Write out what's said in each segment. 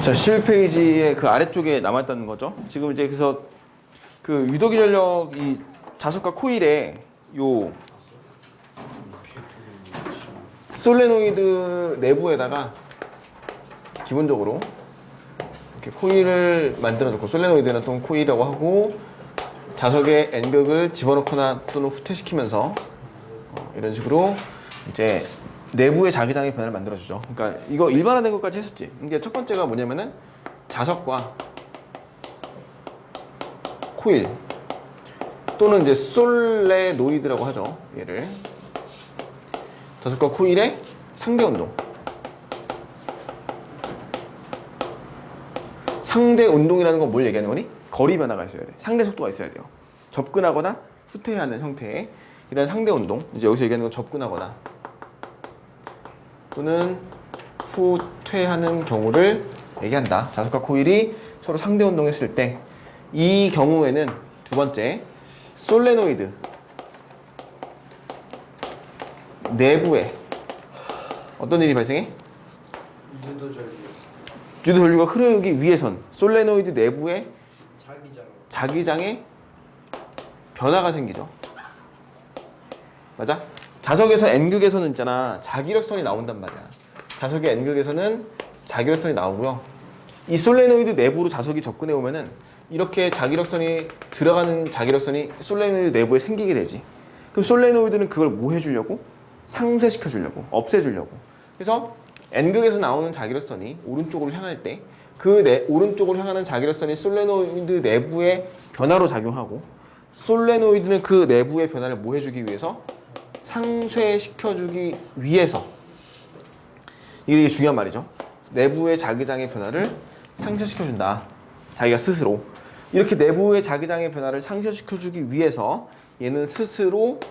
자, 11페이지의 그 아래쪽에 남아있다는 거죠. 지금 이제 그래서 그 유도기 전력 이 자석과 코일에 요 솔레노이드 내부에다가 기본적으로 이렇게 코일을 만들어 놓고, 솔레노이드는 또 코일이라고 하고, 자석에 N극을 집어넣거나 또는 후퇴시키면서 이런 식으로 이제 내부의 자기장의 변화를 만들어주죠. 그러니까 이거 일반화된 것까지 했었지. 이게 첫 번째가 뭐냐면은 자석과 코일 또는 이제 솔레노이드라고 하죠. 얘를 자석과 코일의 상대 운동. 상대 운동이라는 건 뭘 얘기하는 거니? 거리 변화가 있어야 돼. 상대 속도가 있어야 돼요. 접근하거나 후퇴하는 형태의 이런 상대 운동. 이제 여기서 얘기하는 건 접근하거나 또는 후퇴하는 경우를 얘기한다. 자석과 코일이 서로 상대 운동했을 때, 이 경우에는 두 번째 솔레노이드 내부에 어떤 일이 발생해? 유도 전류가 흐르기 위해선 솔레노이드 내부에 자기장에 변화가 생기죠. 맞아? 자석에서 N극에서는 있잖아, 자기력선이 나온단 말이야. 자석의 N극에서는 자기력선이 나오고요. 이 솔레노이드 내부로 자석이 접근해 오면은 이렇게 자기력선이 들어가는 자기력선이 솔레노이드 내부에 생기게 되지. 그럼 솔레노이드는 그걸 뭐 해주려고? 상쇄시켜 주려고, 없애주려고. 그래서 N극에서 나오는 자기력선이 오른쪽으로 향할 때 그 오른쪽으로 향하는 자기력선이 솔레노이드 내부의 변화로 작용하고, 솔레노이드는 그 내부의 변화를 뭐 해주기 위해서? 상쇄시켜주기 위해서. 이게 되게 중요한 말이죠. 내부의 자기장의 변화를 상쇄시켜준다. 자기가 스스로. 이렇게 내부의 자기장의 변화를 상쇄시켜주기 위해서 얘는 스스로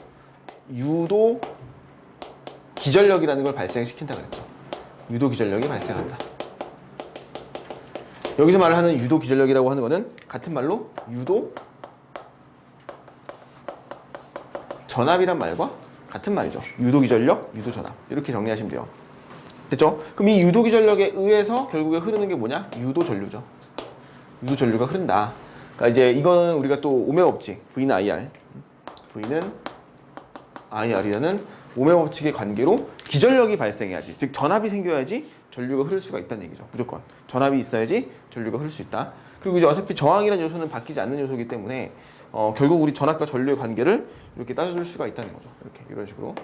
유도 기전력이라는 걸 발생시킨다 그랬죠. 유도 기전력이 발생한다. 여기서 말하는 유도 기전력이라고 하는 거는 같은 말로 유도 전압이란 말과 같은 말이죠. 유도 기전력, 유도 전압. 이렇게 정리하시면 돼요. 됐죠? 그럼 이 유도 기전력에 의해서 결국에 흐르는 게 뭐냐? 유도 전류죠. 유도 전류가 흐른다. 그러니까 이제 이거는 우리가 또 오메가 법칙, V는 IR, V는 IR이라는 오메가 법칙의 관계로 기전력이 발생해야지, 즉 전압이 생겨야지 전류가 흐를 수가 있다는 얘기죠. 무조건 전압이 있어야지 전류가 흐를 수 있다. 그리고 이제 어차피 저항이라는 요소는 바뀌지 않는 요소이기 때문에 결국 우리 전압과 전류의 관계를 이렇게 따져줄 수가 있다는 거죠. 이렇게 이런 식으로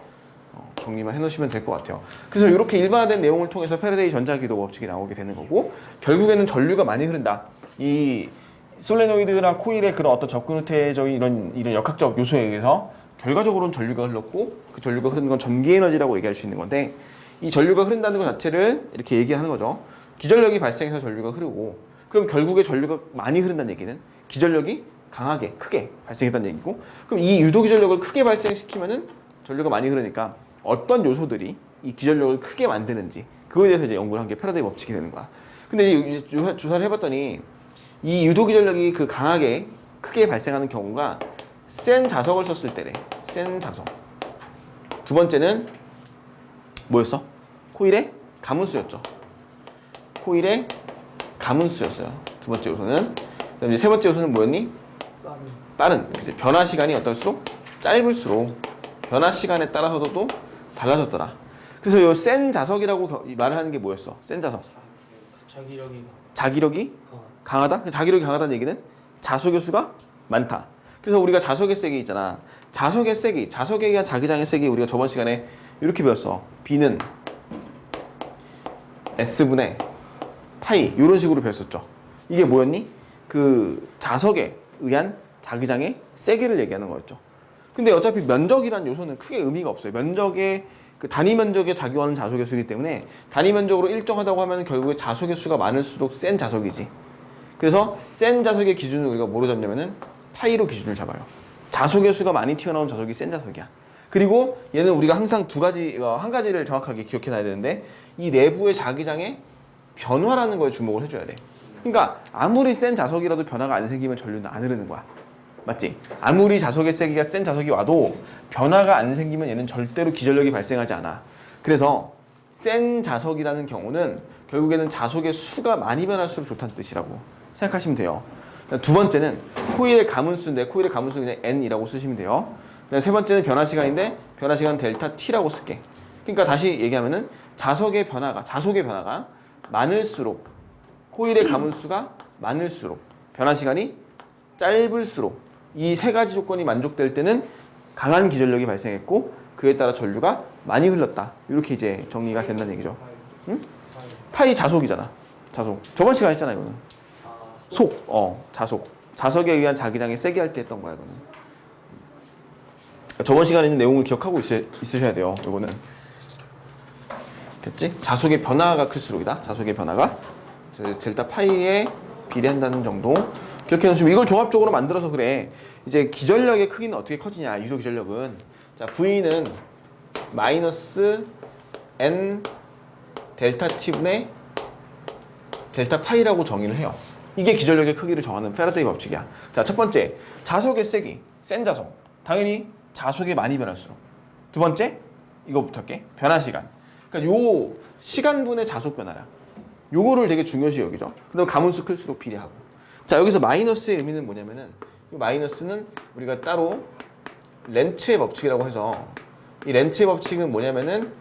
정리만 해놓으시면 될 것 같아요. 그래서 이렇게 일반화된 내용을 통해서 패러데이 전자기도 법칙이 나오게 되는 거고, 결국에는 전류가 많이 흐른다. 이 솔레노이드랑 코일의 그런 어떤 접근 후퇴적인 이런 역학적 요소에 의해서 결과적으로는 전류가 흘렀고, 그 전류가 흐르는 건 전기 에너지라고 얘기할 수 있는 건데, 이 전류가 흐른다는 것 자체를 이렇게 얘기하는 거죠. 기전력이 발생해서 전류가 흐르고, 그럼 결국에 전류가 많이 흐른다는 얘기는 기전력이 강하게, 크게 발생했다는 얘기고, 그럼 이 유도 기전력을 크게 발생시키면은 전류가 많이 흐르니까 어떤 요소들이 이 기전력을 크게 만드는지, 그거에 대해서 이제 연구를 한 게 패러데이 법칙이 되는 거야. 근데 이제 조사를 해봤더니 이 유도 기전력이 그 강하게, 크게 발생하는 경우가 센 자석을 썼을 때래. 센 자석. 두 번째는 뭐였어? 코일의 가문수였죠. 코일의 가문수였어요. 두 번째 요소는. 그다음에 세 번째 요소는 뭐였니? 빠른. 이제 변화 시간이 어떨수록 짧을수록 변화 시간에 따라서도 또 달라졌더라. 그래서 이 센 자석이라고 말을 하는 게 뭐였어? 센 자석. 자기력이 강하다? 자기력이 강하다는 얘기는 자석의 수가 많다. 그래서 우리가 자석의 세기 있잖아. 자석의 세기, 자석에 의한 자기장의 세기, 우리가 저번 시간에 이렇게 배웠어. B는 S분의 파이, 이런 식으로 배웠었죠. 이게 뭐였니? 그 자석에 의한 자기장의 세기를 얘기하는 거였죠. 근데 어차피 면적이라는 요소는 크게 의미가 없어요. 면적의 그 단위 면적에 작용하는 자석의 수이기 때문에 단위 면적으로 일정하다고 하면 결국에 자석의 수가 많을수록 센 자석이지. 그래서 센 자석의 기준을 우리가 뭐로 잡냐면은 파이로 기준을 잡아요. 자석의 수가 많이 튀어나온 자석이 센 자석이야. 그리고 얘는 우리가 항상 한 가지를 정확하게 기억해놔야 되는데, 이 내부의 자기장의 변화라는 거에 주목을 해줘야 돼. 그러니까 아무리 센 자석이라도 변화가 안 생기면 전류는 안 흐르는 거야. 맞지? 아무리 자석의 세기가 센 자석이 와도 변화가 안 생기면 얘는 절대로 기전력이 발생하지 않아. 그래서 센 자석이라는 경우는 결국에는 자속의 수가 많이 변할수록 좋다는 뜻이라고 생각하시면 돼요. 두 번째는 코일의 가문수인데 코일의 가문수 그냥 n이라고 쓰시면 돼요. 세 번째는 변화 시간인데 변화 시간 델타 t라고 쓸게. 그러니까 다시 얘기하면은 자속의 변화가 많을수록 코일의 가문수가 많을수록 변화 시간이 짧을수록 이 세 가지 조건이 만족될 때는 강한 기전력이 발생했고 그에 따라 전류가 많이 흘렀다. 이렇게 이제 정리가 된다는 얘기죠. 응? 파이 자속이잖아. 자속. 저번 시간에 했잖아 이거는. 자속. 자석에 의한 자기장이 세게 할 때 했던 거야 이거는. 저번 시간에 있는 내용을 기억하고 있으셔야 돼요. 이거는. 됐지? 자속의 변화가 클수록이다. 자속의 변화가 델타 파이에 비례한다는 정도. 그렇게 해놓으시면 이걸 종합적으로 만들어서 그래. 이제 기전력의 크기는 어떻게 커지냐. 유도 기전력은. 자, V는 마이너스 N 델타 T분의 델타 파이라고 정의를 해요. 이게 기전력의 크기를 정하는 패러데이 법칙이야. 자, 첫 번째, 자속의 세기, 센 자속. 당연히 자속이 많이 변할수록. 두 번째, 이거부터 할게. 변화 시간. 그러니까 요 시간분의 자속 변화량. 요거를 되게 중요시 여기죠. 그다음 가문수 클수록 비례하고. 자, 여기서 마이너스의 의미는 뭐냐면은 이 마이너스는 우리가 따로 렌츠의 법칙이라고 해서 이 렌츠의 법칙은 뭐냐면은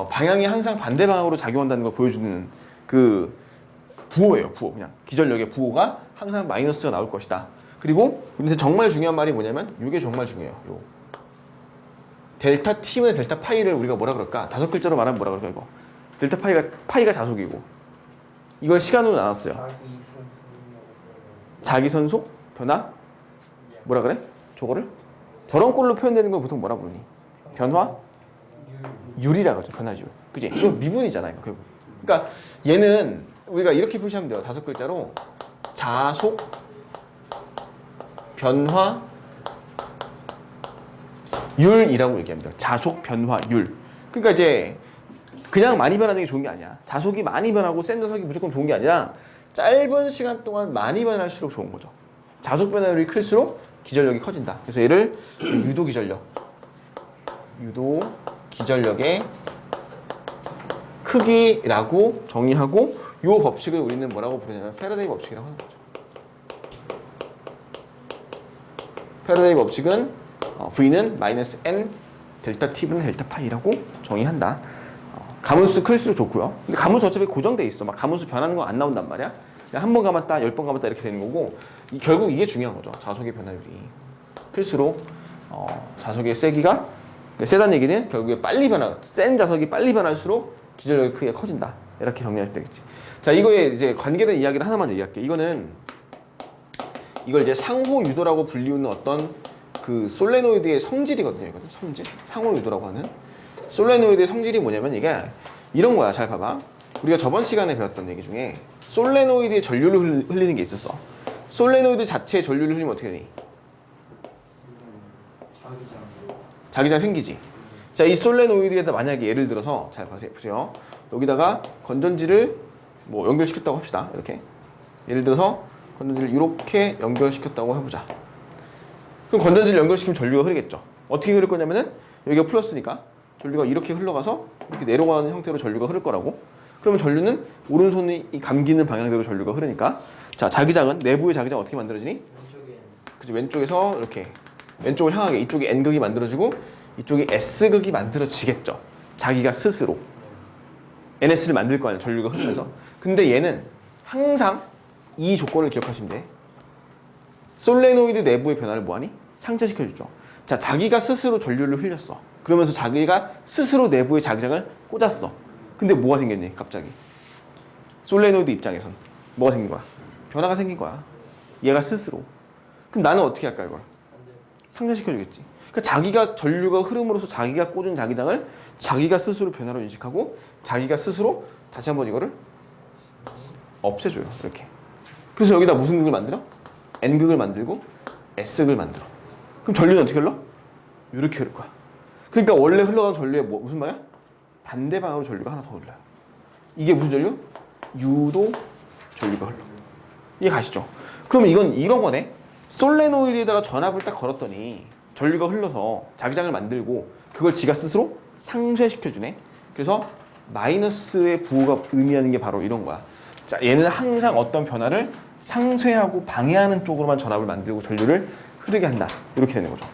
방향이 항상 반대 방향으로 작용한다는 걸 보여주는 그 부호예요. 부호. 그냥 기전력의 부호가 항상 마이너스가 나올 것이다. 그리고 근데 정말 중요한 말이 뭐냐면 이게 정말 중요해요. 요 델타 t분의 델타 파이를 우리가 뭐라 그럴까? 다섯 글자로 말하면 뭐라 그럴까 이거? 델타 파이가 자속이고 이걸 시간으로 나눴어요. 자기선속 변화 뭐라 그래? 저거를 저런 꼴로 표현되는 걸 보통 뭐라 부르니? 변화 율이라고 하죠. 변화율. 그지? 이거 미분이잖아요. 그러니까 얘는 우리가 이렇게 표시하면 돼요. 다섯 글자로 자속 변화 율이라고 얘기하면 돼요. 자속 변화 율. 그러니까 이제 그냥 많이 변하는 게 좋은 게 아니야. 자속이 많이 변하고 센 자속이 무조건 좋은 게 아니라 짧은 시간 동안 많이 변할수록 좋은 거죠. 자속 변화율이 클수록 기전력이 커진다. 그래서 얘를 유도 기전력의 크기라고 정의하고 이 법칙을 우리는 뭐라고 부르냐면 패러데이 법칙이라고 하는 거죠. 패러데이 법칙은 V는 마이너스 N 델타 T분의 델타 파이라고 정의한다. 가문수 클수록 좋고요. 근데 가문수 어차피 고정돼 있어. 막 가문수 변하는 거 안 나온단 말이야. 그냥 한 번 감았다, 10번 감았다 이렇게 되는 거고 결국 이게 중요한 거죠. 자속의 변화율이 클수록 자속의 세기가 세다는 얘기는 결국에 센 자석이 빨리 변할수록 기전력의 크기가 커진다. 이렇게 정리할 되겠지. 자, 이거에 이제 관계된 이야기를 하나만 얘기할게. 이걸 이제 상호 유도라고 불리우는 어떤 그 솔레노이드의 성질이거든요. 이거는 성질, 상호 유도라고 하는 솔레노이드의 성질이 뭐냐면 이게 이런 거야. 잘 봐봐. 우리가 저번 시간에 배웠던 얘기 중에 솔레노이드의 전류를 흘리는 게 있었어. 솔레노이드 자체의 전류를 흘리면 어떻게 되니? 자기장 생기지. 자, 이 솔레노이드에다 만약에 예를 들어서 잘 보세요. 여기다가 건전지를 뭐 연결시켰다고 합시다. 이렇게. 예를 들어서 건전지를 이렇게 연결시켰다고 해보자. 그럼 건전지를 연결시키면 전류가 흐르겠죠. 어떻게 흐를 거냐면은 여기가 플러스니까 전류가 이렇게 흘러가서 이렇게 내려가는 형태로 전류가 흐를 거라고. 그러면 전류는 오른손이 감기는 방향대로 전류가 흐르니까 자, 자기장은 내부의 자기장 어떻게 만들어지니? 그죠. 왼쪽에서 이렇게 왼쪽을 향하게 이쪽이 N극이 만들어지고 이쪽이 S극이 만들어지겠죠. 자기가 스스로 NS를 만들 거 아니야. 전류가 흐르면서. 근데 얘는 항상 이 조건을 기억하시면 돼. 솔레노이드 내부의 변화를 뭐하니? 상쇄시켜주죠. 자, 자기가 스스로 전류를 흘렸어. 그러면서 자기가 스스로 내부의 자기장을 꽂았어. 근데 뭐가 생겼니? 갑자기. 솔레노이드 입장에선 뭐가 생긴 거야? 변화가 생긴 거야. 얘가 스스로. 그럼 나는 어떻게 할까 이걸? 상쇄시켜주겠지. 그러니까 자기가 전류가 흐름으로써 자기가 꽂은 자기장을 자기가 스스로 변화로 인식하고 자기가 스스로 다시 한번 이거를 없애줘요. 이렇게. 그래서 여기다 무슨 극을 만들어? N극을 만들고 S극을 만들어. 그럼 전류는 어떻게 흘러? 이렇게 흐를 거야. 그러니까 원래 흘러가는 전류의 무슨 말이야? 반대 방향으로 전류가 하나 더 흘러요. 이게 무슨 전류? 유도 전류가 흘러. 이해 가시죠? 그러면 이건 이런 거네. 솔레노이드에다가 전압을 딱 걸었더니 전류가 흘러서 자기장을 만들고 그걸 지가 스스로 상쇄시켜주네. 그래서 마이너스의 부호가 의미하는 게 바로 이런 거야. 자, 얘는 항상 어떤 변화를 상쇄하고 방해하는 쪽으로만 전압을 만들고 전류를 흐르게 한다. 이렇게 되는 거죠.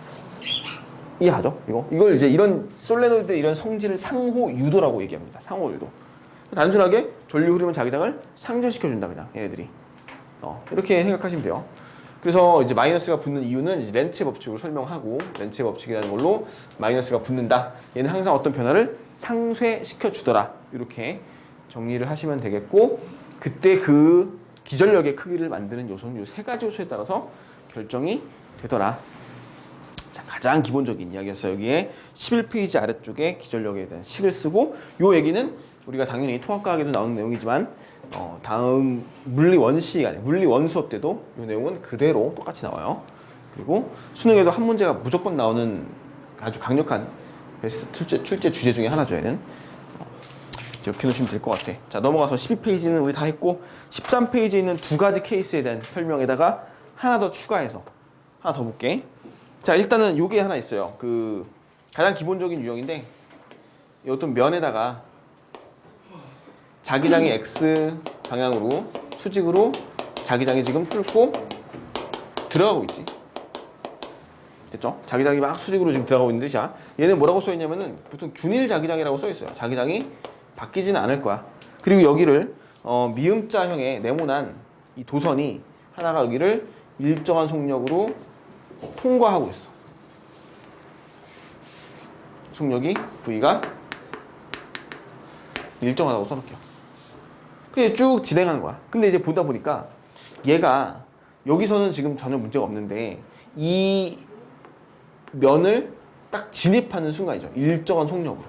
이해하죠? 이걸 이제 이런 솔레노이드 이런 성질을 상호 유도라고 얘기합니다. 상호 유도. 단순하게 전류 흐르면 자기장을 상쇄시켜 준다 그냥 얘네들이. 이렇게 생각하시면 돼요. 그래서 이제 마이너스가 붙는 이유는 이제 렌츠의 법칙으로 설명하고 렌츠의 법칙이라는 걸로 마이너스가 붙는다. 얘는 항상 어떤 변화를 상쇄시켜 주더라. 이렇게 정리를 하시면 되겠고 그때 그 기전력의 크기를 만드는 요소는 이 세 가지 요소에 따라서 결정이 되더라. 자, 가장 기본적인 이야기였어요. 여기에 11페이지 아래쪽에 기전력에 대한 식을 쓰고 이 얘기는 우리가 당연히 통합과학에도 나오는 내용이지만 다음 물리 원 시간에 물리 원 수업 때도 이 내용은 그대로 똑같이 나와요. 그리고 수능에도 한 문제가 무조건 나오는 아주 강력한 베스트 출제 주제 중에 하나죠. 얘는 기억해 놓으시면 될 것 같아. 자, 넘어가서 12페이지는 우리 다 했고 13페이지에 있는 두 가지 케이스에 대한 설명에다가 하나 더 추가해서 하나 더 볼게. 자, 일단은 요게 하나 있어요. 그 가장 기본적인 유형인데 이 어떤 면에다가 자기장이 X 방향으로 수직으로 자기장이 지금 뚫고 들어가고 있지. 됐죠? 자기장이 막 수직으로 지금 들어가고 있는 뜻이야. 얘는 뭐라고 써있냐면은 보통 균일 자기장이라고 써있어요. 자기장이 바뀌지는 않을 거야. 그리고 여기를 미음자형의 네모난 이 도선이 하나가 여기를 일정한 속력으로 통과하고 있어. 속력이 V가 일정하다고 써놓을게요. 그게 쭉 진행하는 거야. 근데 이제 보다 보니까 얘가 여기서는 지금 전혀 문제가 없는데 이 면을 딱 진입하는 순간이죠. 일정한 속력으로.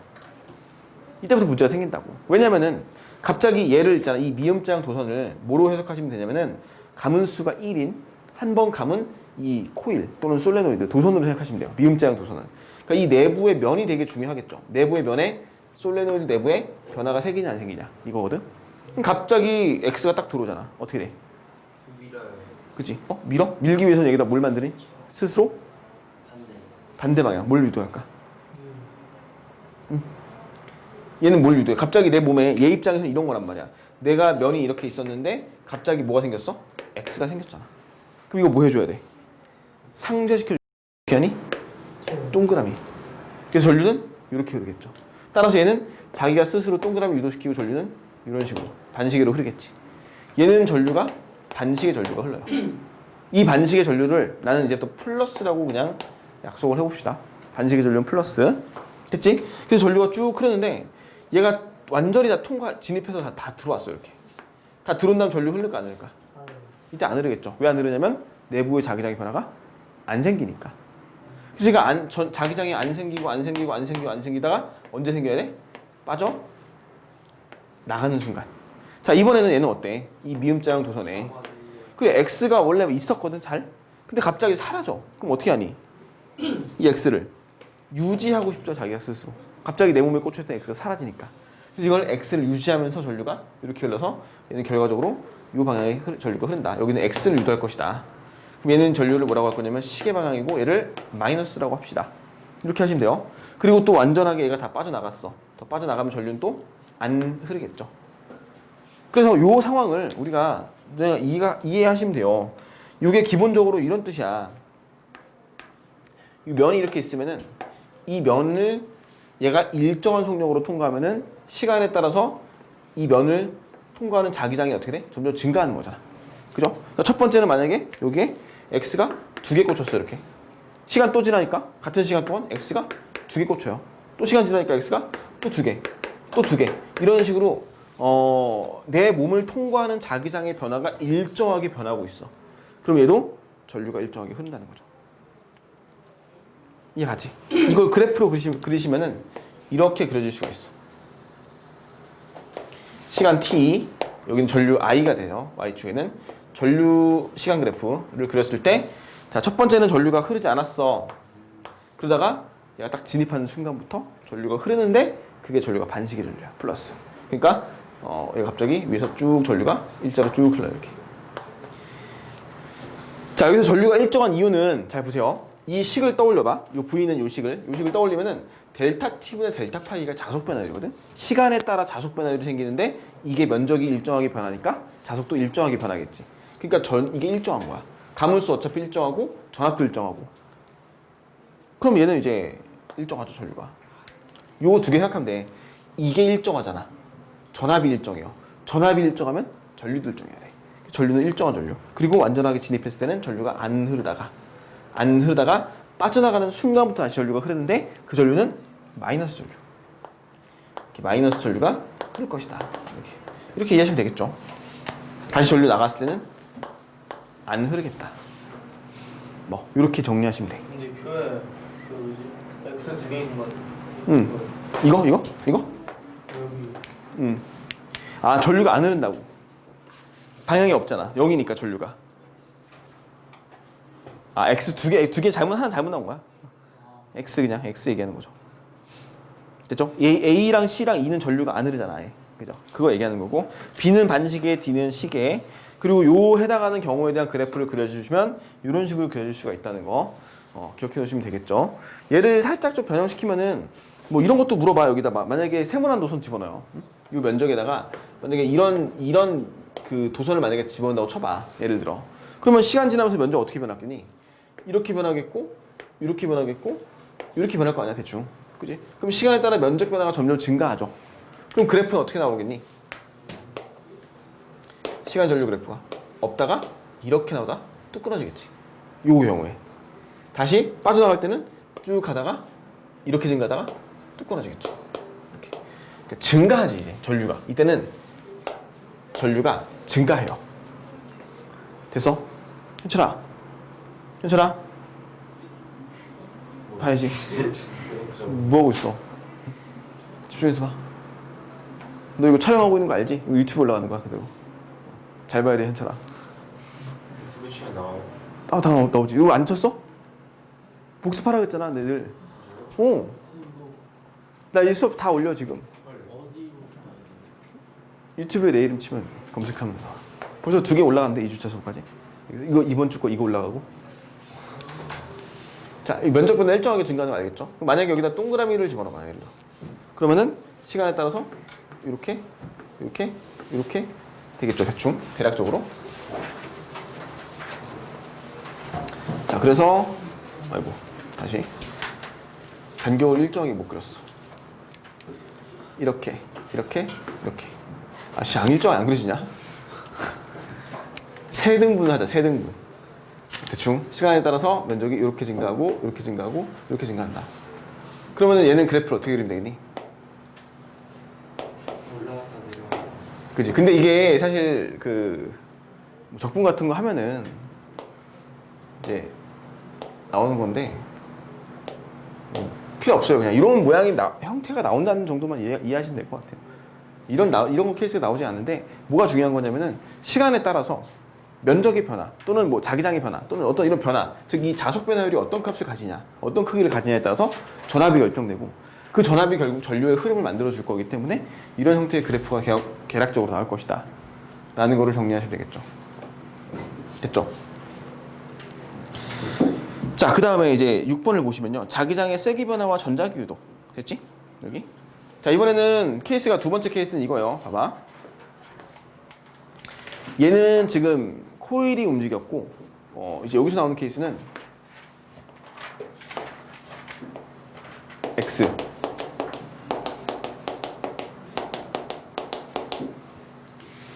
이때부터 문제가 생긴다고. 왜냐면은 갑자기 얘를 있잖아. 이 미음자형 도선을 뭐로 해석하시면 되냐면은 감은 수가 1인 한 번 감은 이 코일 또는 솔레노이드 도선으로 생각하시면 돼요. 미음자형 도선은. 그러니까 이 내부의 면이 되게 중요하겠죠. 내부의 면에 솔레노이드 내부에 변화가 생기냐 안 생기냐 이거거든. 그럼 갑자기 X가 딱 들어오잖아. 어떻게 돼? 밀어요. 그치? 밀어? 밀기 위해서는 여기다 뭘 만드니? 스스로? 반대 방향. 뭘 유도할까? 얘는 뭘 유도해? 갑자기 내 몸에 얘 입장에서 이런 거란 말이야. 내가 면이 이렇게 있었는데 갑자기 뭐가 생겼어? X가 생겼잖아. 그럼 이거 뭐 해줘야 돼? 상쇄시켜주니? 동그라미. 그래서 전류는 이렇게 흐르겠죠. 따라서 얘는 자기가 스스로 동그라미 유도시키고 전류는 이런 식으로 반시계로 흐르겠지. 얘는 전류가 반시계 전류가 흘러요. 이 반시계 전류를 나는 이제 또 플러스라고 그냥 약속을 해봅시다. 반시계 전류는 플러스. 됐지? 그래서 전류가 쭉 흐르는데 얘가 완전히 다 진입해서 다 들어왔어. 이렇게 다 들어온 다음 전류 흐를까 안 흐를까? 이때 안 흐르겠죠. 왜 안 흐르냐면 내부의 자기장의 변화가 안 생기니까. 그래서 얘가 자기장이 안 생기다가 언제 생겨야 돼? 빠져 나가는 순간. 자, 이번에는 얘는 어때? 이 미음자형 도선에 그 X가 원래 있었거든 잘. 근데 갑자기 사라져. 그럼 어떻게 하니? 이 X를 유지하고 싶죠. 자기가 스스로. 갑자기 내 몸에 꽂혀있던 X가 사라지니까. 그래서 이걸 X를 유지하면서 전류가 이렇게 흘러서 얘는 결과적으로 이 방향에 전류가 흐른다. 여기는 X를 유도할 것이다. 그럼 얘는 전류를 뭐라고 할 거냐면 시계 방향이고 얘를 마이너스라고 합시다. 이렇게 하시면 돼요. 그리고 또 완전하게 얘가 다 빠져나갔어. 더 빠져나가면 전류는 또 안 흐르겠죠. 그래서 이 상황을 우리가 이해하시면 돼요. 이게 기본적으로 이런 뜻이야. 이 면이 이렇게 있으면은 이 면을 얘가 일정한 속력으로 통과하면은 시간에 따라서 이 면을 통과하는 자기장이 어떻게 돼? 점점 증가하는 거잖아. 그죠? 그러니까 첫 번째는 만약에 여기에 X가 2개 꽂혔어. 이렇게 시간 또 지나니까 같은 시간 동안 X가 2개 꽂혀요. 또 시간 지나니까 X가 또 2개 또 2개 이런 식으로 내 몸을 통과하는 자기장의 변화가 일정하게 변하고 있어. 그럼 얘도 전류가 일정하게 흐른다는 거죠. 이해가지? 이걸 그래프로 그리시면은 이렇게 그려질 수가 있어. 시간 t, 여기는 전류 i가 돼요. y축에는 전류 시간 그래프를 그렸을 때, 자, 첫 번째는 전류가 흐르지 않았어. 그러다가 얘가 딱 진입하는 순간부터 전류가 흐르는데 그게 전류가 반시계 전류야. 플러스. 그러니까 얘가 갑자기 위에서 쭉 전류가 일자로 쭉 흘러요. 이렇게. 자, 여기서 전류가 일정한 이유는 잘 보세요. 이 식을 떠올려봐. 이 V는 이 식을 떠올리면은 델타 t분의 델타 파이가 자속 변화율이거든. 시간에 따라 자속 변화율이 생기는데 이게 면적이 일정하게 변하니까 자속도 일정하게 변하겠지. 그러니까 이게 일정한 거야. 가물수 어차피 일정하고 전압도 일정하고. 그럼 얘는 이제 일정하죠, 전류가. 요거 두 개 생각하면 돼. 이게 일정하잖아. 전압이 일정해요. 전압이 일정하면 전류도 일정해야 돼. 전류는 일정한 전류. 그리고 완전하게 진입했을 때는 전류가 안 흐르다가 빠져나가는 순간부터 다시 전류가 흐르는데 그 전류는 마이너스 전류. 이렇게 마이너스 전류가 흐를 것이다. 이렇게 이해하시면 되겠죠. 다시 전류 나갔을 때는 안 흐르겠다. 뭐 이렇게 정리하시면 돼. 근데 표에 그 뭐지? X 두 개 있는 거. 이거? 여기. 아, 전류가 안 흐른다고. 방향이 없잖아. 0이니까 전류가. 아, X 두 개 하나 잘못 나온 거야. X 그냥 X 얘기하는 거죠. 됐죠? A랑 C랑 E는 전류가 안 흐르잖아. 그죠? 그거 얘기하는 거고, B는 반시계, D는 시계. 그리고 요 해당하는 경우에 대한 그래프를 그려주시면 이런 식으로 그려줄 수가 있다는 거 기억해 놓으시면 되겠죠. 얘를 살짝 좀 변형시키면은 뭐 이런 것도 물어봐요. 여기다 만약에 세모난 도선 집어넣어요. 이 면적에다가 만약에 이런 그 도선을 만약에 집어넣는다고 쳐봐. 예를 들어. 그러면 시간 지나면서 면적 어떻게 변하겠니? 이렇게 변하겠고, 이렇게 변하겠고, 이렇게 변할 거 아니야 대충. 그지? 그럼 시간에 따라 면적 변화가 점점 증가하죠. 그럼 그래프는 어떻게 나오겠니? 시간 전류 그래프가 없다가 이렇게 나오다 뚝 끊어지겠지. 요 경우에 다시 빠져나갈 때는 쭉 가다가 이렇게 증가하다가 뚝 끊어지겠죠. 이렇게. 그러니까 증가하지 이제 전류가. 이때는 전류가 증가해요. 됐어? 현철아 봐야지. 뭐하고 있어? 집중해서 봐. 너 이거 촬영하고 있는 거 알지? 이거 유튜브 올라가는 거야 그대로. 잘 봐야 돼 현철아. 유튜브 치면 나와요. 아, 다 나오지. 이거 안 쳤어? 복습하라 그랬잖아 내들. 나 이 수업 다 올려 지금. 유튜브에 내 이름 치면 검색하면 나와. 벌써 2개 올라갔는데 2주차 수업까지. 이거 이번 주 거 이거 올라가고. 자, 이 면적 변화 일정하게 증가하는 거 알겠죠? 만약에 여기다 동그라미를 집어넣어봐 예를 들어. 그러면은 시간에 따라서 이렇게 되겠죠 대충 대략적으로. 자, 그래서 아이고 다시 간격을 일정하게 못 그렸어. 이렇게 아씨 안 일정하게 안 그려지냐? 세 등분을 하자. 세 등분. 대충 시간에 따라서 면적이 이렇게 증가하고 이렇게 증가하고 이렇게 증가한다. 그러면은 얘는 그래프를 어떻게 그리면 되겠니? 올라갔다 내려갔다. 그지? 근데 이게 사실 그 적분 같은 거 하면은 이제 나오는 건데 필요 없어요. 그냥 이런 모양이 형태가 나온다는 정도만 이해하시면 될 것 같아요. 이런 케이스가 나오지 않는데 뭐가 중요한 거냐면은 시간에 따라서 면적의 변화 또는 뭐 자기장의 변화 또는 어떤 이런 변화, 즉 이 자속 변화율이 어떤 값을 가지냐, 어떤 크기를 가지냐에 따라서 전압이 결정되고 그 전압이 결국 전류의 흐름을 만들어 줄 거기 때문에 이런 형태의 그래프가 계략적으로 나올 것이다 라는 거를 정리하시면 되겠죠. 됐죠? 자, 그 다음에 이제 6번을 보시면요. 자기장의 세기 변화와 전자기 유도. 됐지? 여기. 자, 이번에는 케이스가 두 번째 케이스는 이거예요. 봐봐. 얘는 지금 코일이 움직였고, 이제 여기서 나오는 케이스는 X.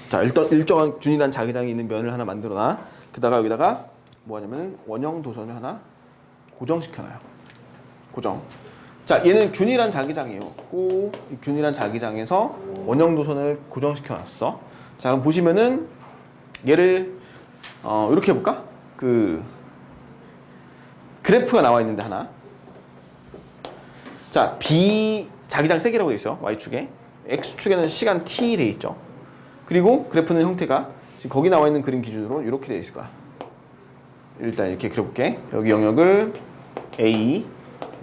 자, 일정한 균일한 자기장이 있는 면을 하나 만들어놔. 게다가 여기다가 뭐 하냐면 원형 도선을 하나 고정시켜놔요. 고정. 자, 얘는 균일한 자기장이에요. 이 균일한 자기장에서 원형 도선을 고정시켜놨어. 자, 그럼 보시면은 얘를 이렇게 해볼까? 그 그래프가 나와 있는데 하나. 자, B 자기장 세기라고 돼 있어. Y축에. X축에는 시간 T 돼 있죠. 그리고 그래프는 형태가 지금 거기 나와 있는 그림 기준으로 이렇게 돼 있을 거야. 일단 이렇게 그려볼게. 여기 영역을 A,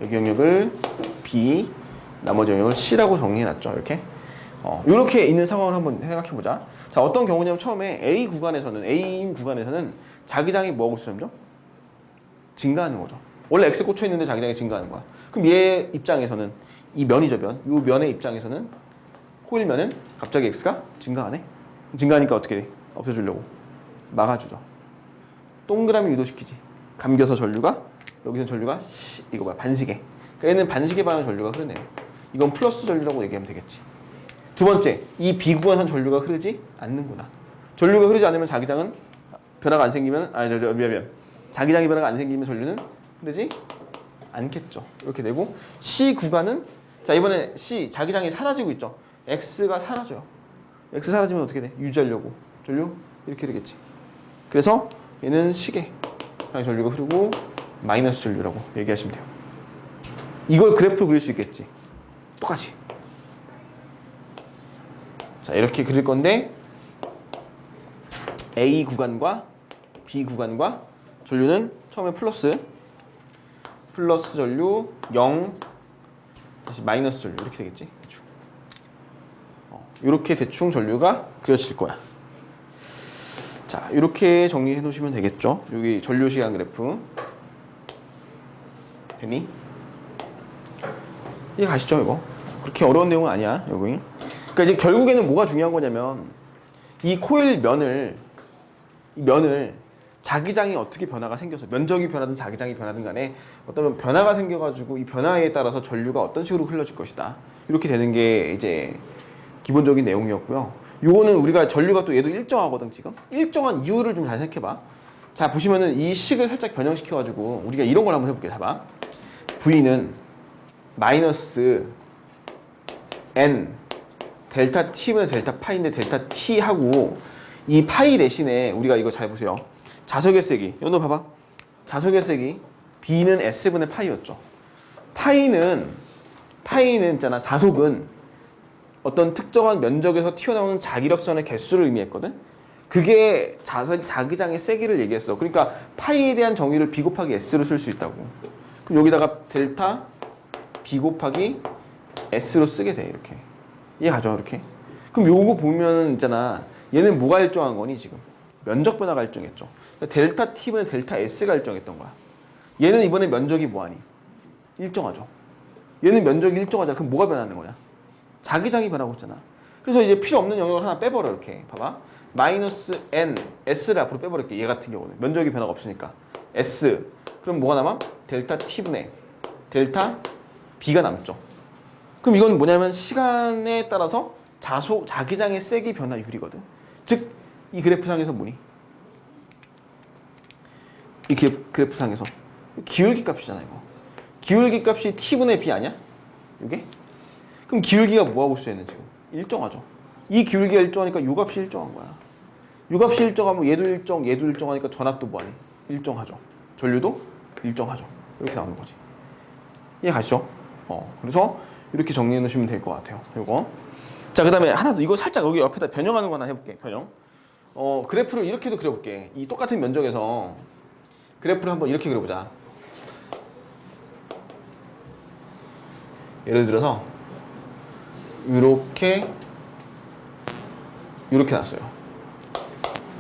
여기 영역을 B, 나머지 영역을 C라고 정리해놨죠. 이렇게 있는 상황을 한번 생각해보자. 자, 어떤 경우냐면 처음에 A인 구간에서는 자기장이 뭐하고 있어 점점? 증가하는 거죠. 원래 x 꽂혀 있는데 자기장이 증가하는 거야. 그럼 얘 입장에서는 이 면이죠, 면. 이 면의 입장에서는 코일면은 갑자기 x가 증가하네. 증가하니까 어떻게 돼? 없애주려고 막아주죠. 동그라미 유도시키지. 감겨서 전류가 여기서 전류가 이거 뭐야 반시계. 그러니까 얘는 반시계 방향 전류가 흐르네요. 이건 플러스 전류라고 얘기하면 되겠지. 두 번째, 이 비구간선 전류가 흐르지 않는구나. 전류가 흐르지 않으면 자기장은 변화가 안 생기면 미안. 자기장의 변화가 안 생기면 전류는 흐르지 않겠죠. 이렇게 되고 C 구간은 자 이번에 C 자기장이 사라지고 있죠. X가 사라져요. X 사라지면 어떻게 돼? 유지하려고 전류 이렇게 되겠지. 그래서 얘는 시계 방향 전류가 흐르고 마이너스 전류라고 얘기하시면 돼요. 이걸 그래프로 그릴 수 있겠지. 똑같이. 자 이렇게 그릴 건데 A 구간과 B 구간과 전류는 처음에 플러스 전류 0 다시 마이너스 전류 이렇게 되겠지. 대충. 이렇게 대충 전류가 그려질 거야. 자 이렇게 정리해 놓으시면 되겠죠. 여기 전류 시간 그래프 되니? 이해 가시죠 이거? 그렇게 어려운 내용은 아니야 여기. 그러니까 이제 결국에는 뭐가 중요한 거냐면 이 코일 면을 자기장이 어떻게 변화가 생겨서 면적이 변하든 자기장이 변하든 간에 어떤 변화가 생겨가지고 이 변화에 따라서 전류가 어떤 식으로 흘러질 것이다. 이렇게 되는 게 이제 기본적인 내용이었고요. 요거는 우리가 전류가 또 얘도 일정하거든 지금. 일정한 이유를 좀 잘 생각해봐. 자 보시면은 이 식을 살짝 변형시켜가지고 우리가 이런 걸 한번 해볼게. 봐봐. V는 마이너스 N 델타 T면 델타 파이인데 델타 T 하고 이 파이 대신에 우리가 이거 잘 보세요. 자석의 세기. 연도 봐봐. 자석의 세기. B는 S분의 파이였죠. 파이는 있잖아. 자석은 어떤 특정한 면적에서 튀어나오는 자기력선의 개수를 의미했거든. 그게 자기장의 세기를 얘기했어. 그러니까 파이에 대한 정의를 B 곱하기 S로 쓸 수 있다고. 그럼 여기다가 델타 B 곱하기 S로 쓰게 돼. 이렇게. 이해가죠? 이렇게. 그럼 요거 보면 있잖아. 얘는 뭐가 일정한 거니 지금? 면적 변화가 일정했죠. 델타 T면 델타 S가 일정했던 거야. 얘는 이번에 면적이 뭐하니? 일정하죠. 얘는 면적이 일정하잖아. 그럼 뭐가 변하는 거냐? 자기장이 변하고 있잖아. 그래서 이제 필요 없는 영역을 하나 빼버려. 이렇게 봐봐. 마이너스 N, S를 앞으로 빼버릴게. 얘 같은 경우는 면적이 변화가 없으니까 S. 그럼 뭐가 남아? 델타 T분의 델타 B가 남죠. 그럼 이건 뭐냐면 시간에 따라서 자기장의 세기 변화율이거든. 즉 이 그래프상에서 뭐니? 이 그래프상에서 기울기 값이잖아 이거. 기울기 값이 T분의 B 아니야? 이게? 그럼 기울기가 뭐하고 있어야는 지금? 일정하죠. 이 기울기가 일정하니까 요 값이 일정한 거야. 요 값이 일정하면 얘도 일정하니까 전압도 뭐하니? 일정하죠. 전류도 일정하죠. 이렇게 나오는 거지. 이해 가시죠? 그래서 이렇게 정리해 놓으시면 될 것 같아요. 요거. 자, 그 다음에 하나 더 이거 살짝 여기 옆에다 변형하는 거 하나 해볼게. 변형. 그래프를 이렇게도 그려볼게. 이 똑같은 면적에서 그래프를 한번 이렇게 그려보자. 예를 들어서 이렇게 놨어요.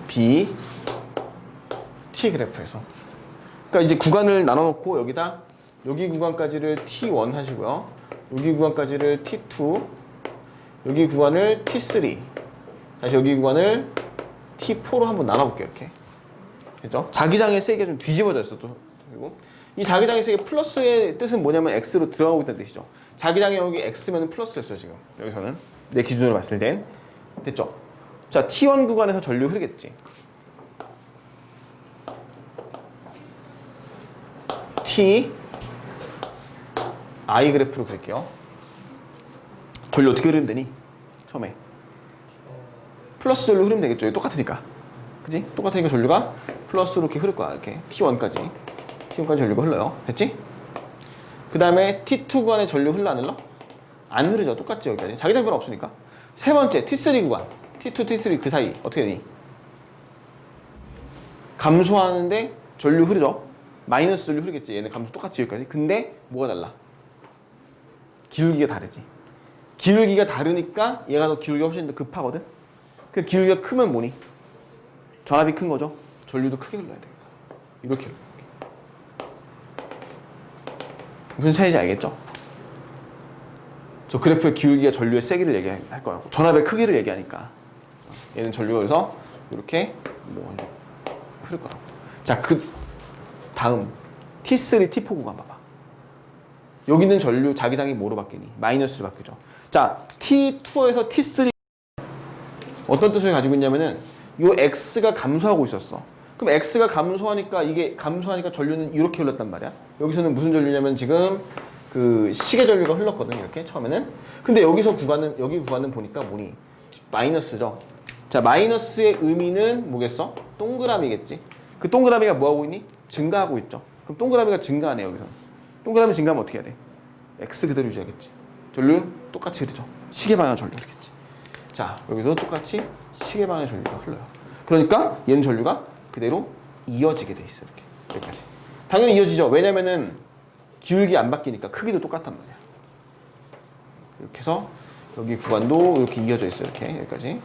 B, T 그래프에서. 그러니까 이제 구간을 나눠놓고 여기다 여기 구간까지를 T1 하시고요. 여기 구간까지를 T2, 여기 구간을 T3, 다시 여기 구간을 T4로 한번 나눠볼게요. 이렇게. 그죠? 자기장의 세기가 좀 뒤집어져 있어 또. 그리고 이 자기장의 세기 플러스의 뜻은 뭐냐면 X로 들어가고 있다는 뜻이죠. 자기장이 여기 X면 플러스였어요 지금. 여기서는 내 기준으로 봤을 땐 됐죠? 자, T1 구간에서 전류 흐르겠지. T I 그래프로 그릴게요. 전류 어떻게 흐르면 되니? 처음에 플러스 전류 흐르면 되겠죠. 똑같으니까. 그지? 똑같으니까 전류가 플러스로 이렇게 흐를 거야. 이렇게 T1까지 전류가 흘러요. 됐지? 그 다음에 T2 구간에 전류 흘러 안 흘러? 안 흐르죠. 똑같지 여기까지. 자기장 변화 없으니까. 세 번째 T3 구간. T2, T3 그 사이 어떻게 되니? 감소하는데 전류 흐르죠. 마이너스 전류 흐르겠지. 얘는 감소 똑같이 여기까지. 근데 뭐가 달라? 기울기가 다르지. 기울기가 다르니까 얘가 더 기울기가 훨씬 더 급하거든. 그 기울기가 크면 뭐니? 전압이 큰 거죠. 전류도 크게 흘러야 돼. 이렇게. 무슨 차이인지 알겠죠? 저 그래프의 기울기가 전류의 세기를 얘기할 거예요. 전압의 크기를 얘기하니까. 얘는 전류가 그래서 이렇게 뭐 흐를 거라고. 자, 그 다음 T3, T4 구간 봐봐. 여기 있는 전류 자기장이 뭐로 바뀌니? 마이너스로 바뀌죠. 자, T2에서 T3 어떤 뜻을 가지고 있냐면은 요 X가 감소하고 있었어. 그럼 X가 감소하니까 이게 감소하니까 전류는 이렇게 흘렀단 말이야. 여기서는 무슨 전류냐면 지금 그 시계 전류가 흘렀거든 이렇게 처음에는. 근데 여기 구간은 보니까 뭐니? 마이너스죠. 자, 마이너스의 의미는 뭐겠어? 동그라미겠지. 그 동그라미가 뭐하고 있니? 증가하고 있죠. 그럼 동그라미가 증가하네 여기서. 동그라미 증가하면 어떻게 해야 돼? X 그대로 유지하겠지. 전류 똑같이 흐르죠. 시계 방향 전류겠지. 자, 여기서 똑같이 시계 방향 전류가 흘러요. 그러니까 얘는 전류가 그대로 이어지게 돼 있어 이렇게 여기까지. 당연히 이어지죠. 왜냐면은 기울기 안 바뀌니까 크기도 똑같단 말이야. 이렇게 해서 여기 구간도 이렇게 이어져 있어 이렇게 여기까지.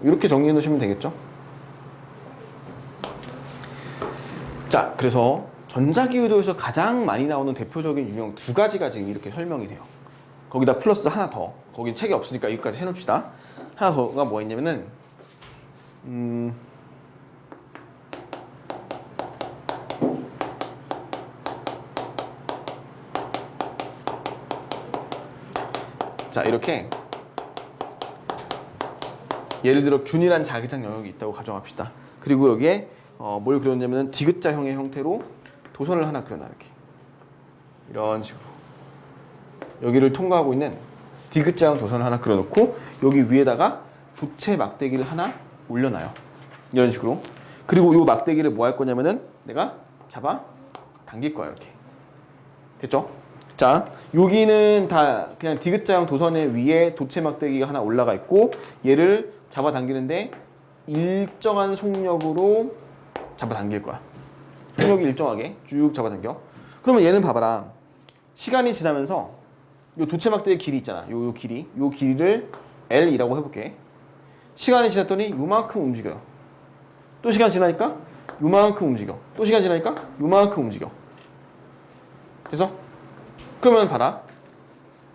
이렇게 정리해 놓으시면 되겠죠. 자, 그래서 전자기유도에서 가장 많이 나오는 대표적인 유형 두 가지가 지금 이렇게 설명이 돼요. 거기다 플러스 하나 더. 거긴 책이 없으니까 여기까지 해놓읍시다. 하나 더가 뭐 있냐면은 자, 이렇게 예를 들어 균일한 자기장 영역이 있다고 가정합시다. 그리고 여기에 뭘 그렸냐면 디귿자형의 형태로 도선을 하나 그려놔 이렇게. 이런 식으로 여기를 통과하고 있는 디귿자형 도선을 하나 그려놓고 여기 위에다가 도체 막대기를 하나 올려놔요. 이런 식으로. 그리고 이 막대기를 뭐 할 거냐면은 내가 잡아 당길 거야 이렇게. 됐죠? 자, 여기는 다 그냥 디귿자형 도선의 위에 도체 막대기가 하나 올라가 있고 얘를 잡아 당기는데 일정한 속력으로 잡아 당길 거야. 속력이 일정하게 쭉 잡아 당겨. 그러면 얘는 봐봐라. 시간이 지나면서 요 도체 막대기 길이 있잖아. 요 길이를 L이라고 해볼게. 시간이 지났더니 요만큼 움직여요. 또 시간 지나니까 요만큼 움직여. 또 시간 지나니까 요만큼 움직여. 그래서 그러면 봐라.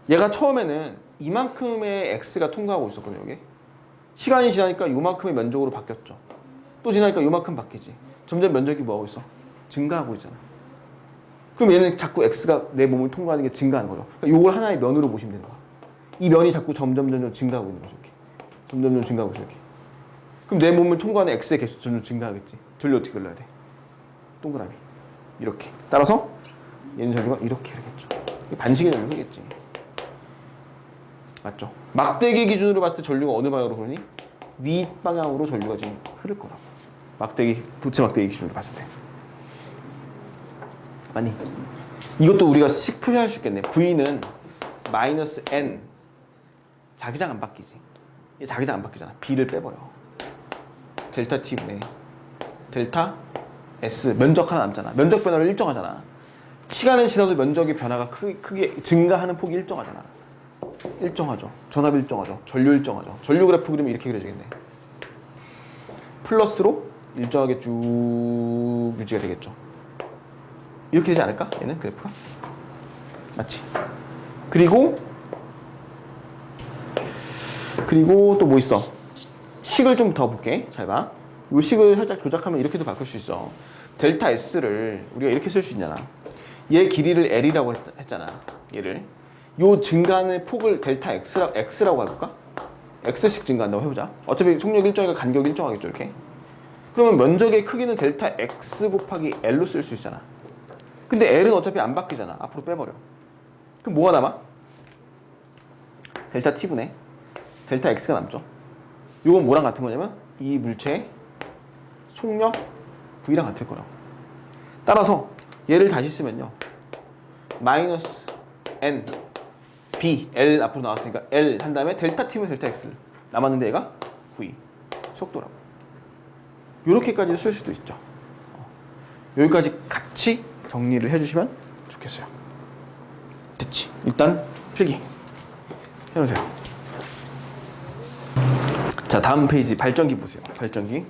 얘가 처음에는 이만큼의 X가 통과하고 있었거든요. 여기. 시간이 지나니까 요만큼의 면적으로 바뀌었죠. 또 지나니까 요만큼 바뀌지. 점점 면적이 뭐하고 있어? 증가하고 있잖아. 그럼 얘는 자꾸 X가 내 몸을 통과하는 게 증가하는 거죠. 그러니까 요걸 하나의 면으로 보시면 되는 거야. 이 면이 자꾸 점점 증가하고 있는 거죠. 이렇게. 점점 증가하고 있어 이렇게. 그럼 내 몸을 통과하는 X의 개수 점점 증가하겠지. 전류 어떻게 흘러야 돼? 동그라미. 이렇게. 따라서 얘는 전류가 이렇게 흐르겠죠. 반식의 전류 흐르겠지. 맞죠? 막대기 기준으로 봤을 때 전류가 어느 방향으로 흐르니? 윗방향으로 전류가 지금 흐를 거라고. 도체 막대기 기준으로 봤을 때. 아니, 이것도 우리가 식 표시할 수 있겠네. V는 마이너스 N. 자기장 안 바뀌지. 얘 자기장 안 바뀌잖아. B를 빼버려. 델타 T분의 델타 S. 면적 하나 남잖아. 면적 변화를 일정하잖아. 시간은 지나도 면적의 변화가 크게 증가하는 폭이 일정하잖아. 일정하죠. 전압이 일정하죠. 전류 일정하죠. 전류 그래프 그리면 이렇게 그려지겠네. 플러스로 일정하게 쭉 유지가 되겠죠. 이렇게 되지 않을까? 얘는 그래프가? 맞지? 그리고 또 뭐 있어? 식을 좀 더 볼게. 잘 봐. 이 식을 살짝 조작하면 이렇게도 바꿀 수 있어. 델타 S를 우리가 이렇게 쓸 수 있잖아. 얘 길이를 L이라고 했잖아. 얘를. 요 증가하는 폭을 델타 X라고 해볼까? X씩 증가한다고 해보자. 어차피 속력 일정이니까 간격이 일정하겠죠, 이렇게. 그러면 면적의 크기는 델타 X 곱하기 L로 쓸 수 있잖아. 근데 L은 어차피 안 바뀌잖아. 앞으로 빼버려. 그럼 뭐가 남아? 델타 T분의 델타 X가 남죠. 요건 뭐랑 같은 거냐면 이 물체의 속력 V랑 같을 거라고. 따라서 얘를 다시 쓰면요. 마이너스 N B L 앞으로 나왔으니까 L 한 다음에 델타 T면 델타 X 남았는데 얘가 V 속도라고. 요렇게까지 쓸 수도 있죠. 여기까지 같이 정리를 해주시면 좋겠어요. 됐지? 일단 필기 해놓으세요. 자, 다음 페이지 발전기 보세요. 발전기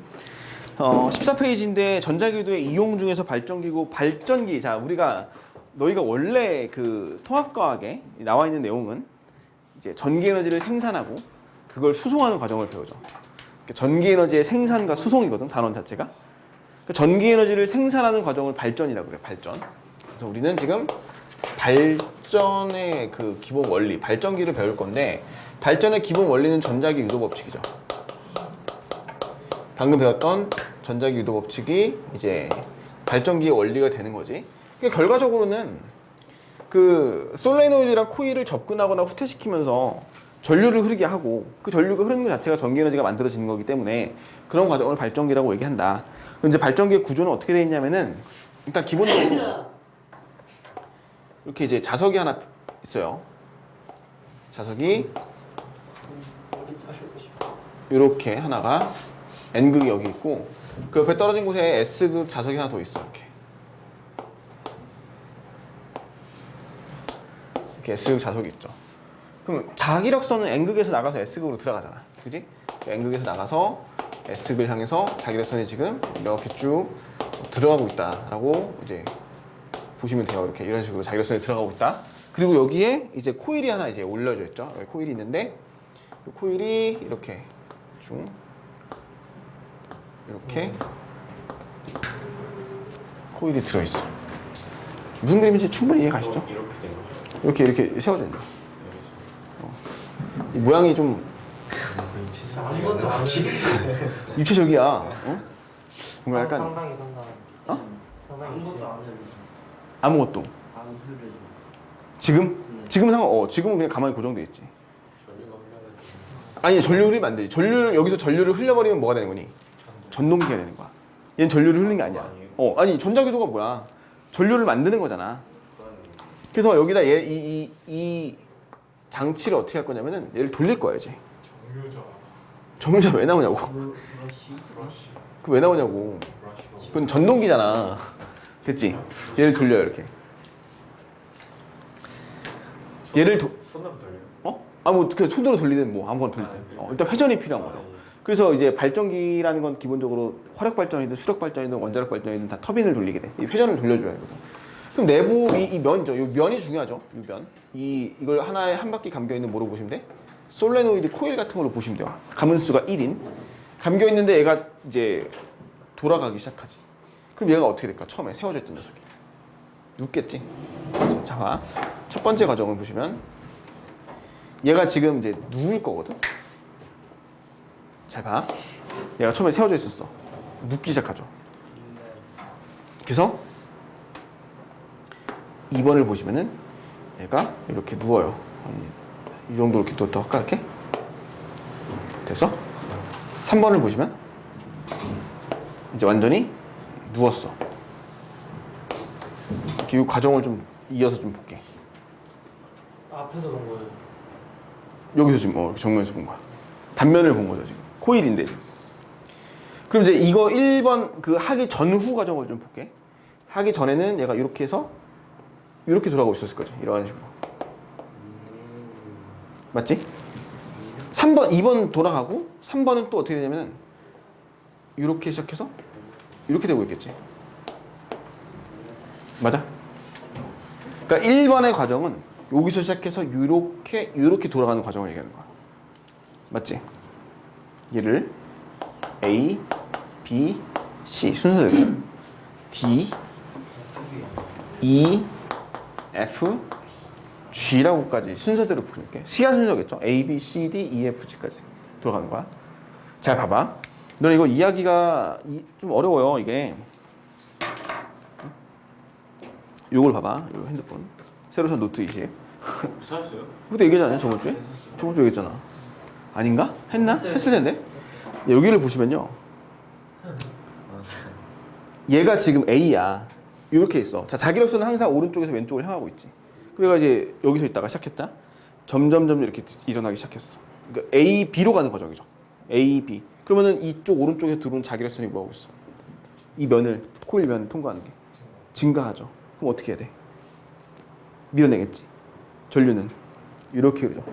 14페이지인데 전자기도의 이용 중에서 발전기고 발전기. 자, 우리가 너희가 원래 그 통합과학에 나와 있는 내용은 이제 전기 에너지를 생산하고 그걸 수송하는 과정을 배우죠. 그러니까 전기 에너지의 생산과 수송이거든, 단원 자체가. 그러니까 전기 에너지를 생산하는 과정을 발전이라고 그래, 발전. 그래서 우리는 지금 발전의 그 기본 원리, 발전기를 배울 건데 발전의 기본 원리는 전자기 유도 법칙이죠. 방금 배웠던 전자기 유도 법칙이 이제 발전기의 원리가 되는 거지. 그러니까 결과적으로는 그 솔레노이드랑 코일을 접근하거나 후퇴시키면서 전류를 흐르게 하고 그 전류가 흐르는 것 자체가 전기 에너지가 만들어지는 거기 때문에 그런 과정을 발전기라고 얘기한다. 그럼 이제 발전기의 구조는 어떻게 되어 있냐면은 일단 기본적으로 이렇게 이제 자석이 하나 있어요. 자석이 이렇게 하나가 N극이 여기 있고 그 옆에 떨어진 곳에 S극 자석이 하나 더 있어. 이렇게 S극 자석이 있죠. 그럼 자기력선은 N극에서 나가서 S극으로 들어가잖아. 그지? N극에서 나가서 S극을 향해서 자기력선이 지금 이렇게 쭉 들어가고 있다라고 이제 보시면 돼요. 이렇게 이런 식으로 자기력선이 들어가고 있다. 그리고 여기에 이제 코일이 하나 이제 올려져 있죠. 여기 코일이 있는데 이 코일이 이렇게 쭉 이렇게 코일이 들어있어. 무슨 그림인지 충분히 이해 가시죠? 이렇게 된 거죠. 이렇게 세워져 있는. 이 모양이 좀 아무것도 안 입체적이야. 어? 뭔가 약간 상당히 어? 상당히 아무것도 안 해요. 아무것도. 안 흘려줘. 지금? 지금은 지금은 그냥 가만히 고정돼 있지. 전류가 흘러가지고. 아니 전류 흐르면 안 되지. 여기서 전류를 흘려버리면 뭐가 되는 거니? 전동기가 되는 거야. 얘는 전류를 흘리는 게 아니야. 아니 전자기도가 뭐야? 전류를 만드는 거잖아. 그래서 여기다 이 장치를 어떻게 할 거냐면은 얘를 돌릴 거야 이제. 정류자 왜 나오냐고. 브러쉬. 그 왜 나오냐고. 그건 전동기잖아. 됐지? 얘를 돌려요 이렇게. 얘를 손으로 돌려요. 뭐 그 손으로 돌리든 뭐 아무거나 돌리든. 일단 회전이 필요한 거죠. 그래서 이제 발전기라는 건 기본적으로 화력 발전이든 수력 발전이든 원자력 발전이든 다 터빈을 돌리게 돼. 이 회전을 돌려줘야 되거든. 그럼 내부 이 면이죠. 이 면이 중요하죠. 이 면. 이걸 하나에 한 바퀴 감겨 있는 뭐로 보시면 돼? 솔레노이드 코일 같은 걸로 보시면 돼요. 가문수가 1인. 감겨 있는데 얘가 이제 돌아가기 시작하지. 그럼 얘가 어떻게 될까? 처음에 세워져 있던 녀석이 눕겠지. 자, 봐. 첫 번째 과정을 보시면 얘가 지금 이제 누울 거거든. 잘 봐. 얘가 처음에 세워져 있었어. 눕기 시작하죠. 그래서 2번을 보시면은 얘가 이렇게 누워요. 이 정도 이렇게 더 할까 이렇게? 됐어? 3번을 보시면 이제 완전히 누웠어. 이 과정을 좀 이어서 좀 볼게. 앞에서 본 거예요. 여기서 지금 정면에서 본 거야. 단면을 본 거죠 지금. 코일인데. 그럼 이제 이거 1번 그 하기 전후 과정을 좀 볼게. 하기 전에는 얘가 이렇게 해서 이렇게 돌아가고 있었을 거지. 이런 식으로. 맞지? 3번, 2번 돌아가고 3번은 또 어떻게 되냐면은 이렇게 시작해서 이렇게 되고 있겠지. 맞아? 그러니까 1번의 과정은 여기서 시작해서 이렇게 돌아가는 과정을 얘기하는 거야. 맞지? 얘를 A, B, C 순서대로 D, E, F, G라고까지 순서대로 부를게. C가 순서겠죠? A, B, C, D, E, F, G까지 돌아가는 거야. 자, 봐봐. 너네 이거 이야기가 좀 어려워요, 이게. 요걸 봐봐. 요 핸드폰. 새로 산 노트 20. 사셨어요? 그때 얘기하지 않냐, 저번 주에? 저번 주에 얘기했잖아. 아닌가? 했나? 했을 텐데. 여기를 보시면요. 얘가 지금 A야. 이렇게 있어. 자, 자기력선은 항상 오른쪽에서 왼쪽을 향하고 있지. 그래가 이제 여기서 있다가 시작했다. 점점점 이렇게 일어나기 시작했어. 그러니까 A, B로 가는 과정이죠. A, B. 그러면은 이쪽 오른쪽에 들어온 자기력선이 뭐 하고 있어? 이 면을 코일 면을 통과하는 게 증가하죠. 그럼 어떻게 해야 돼? 밀어내겠지. 전류는 이렇게 흐르죠.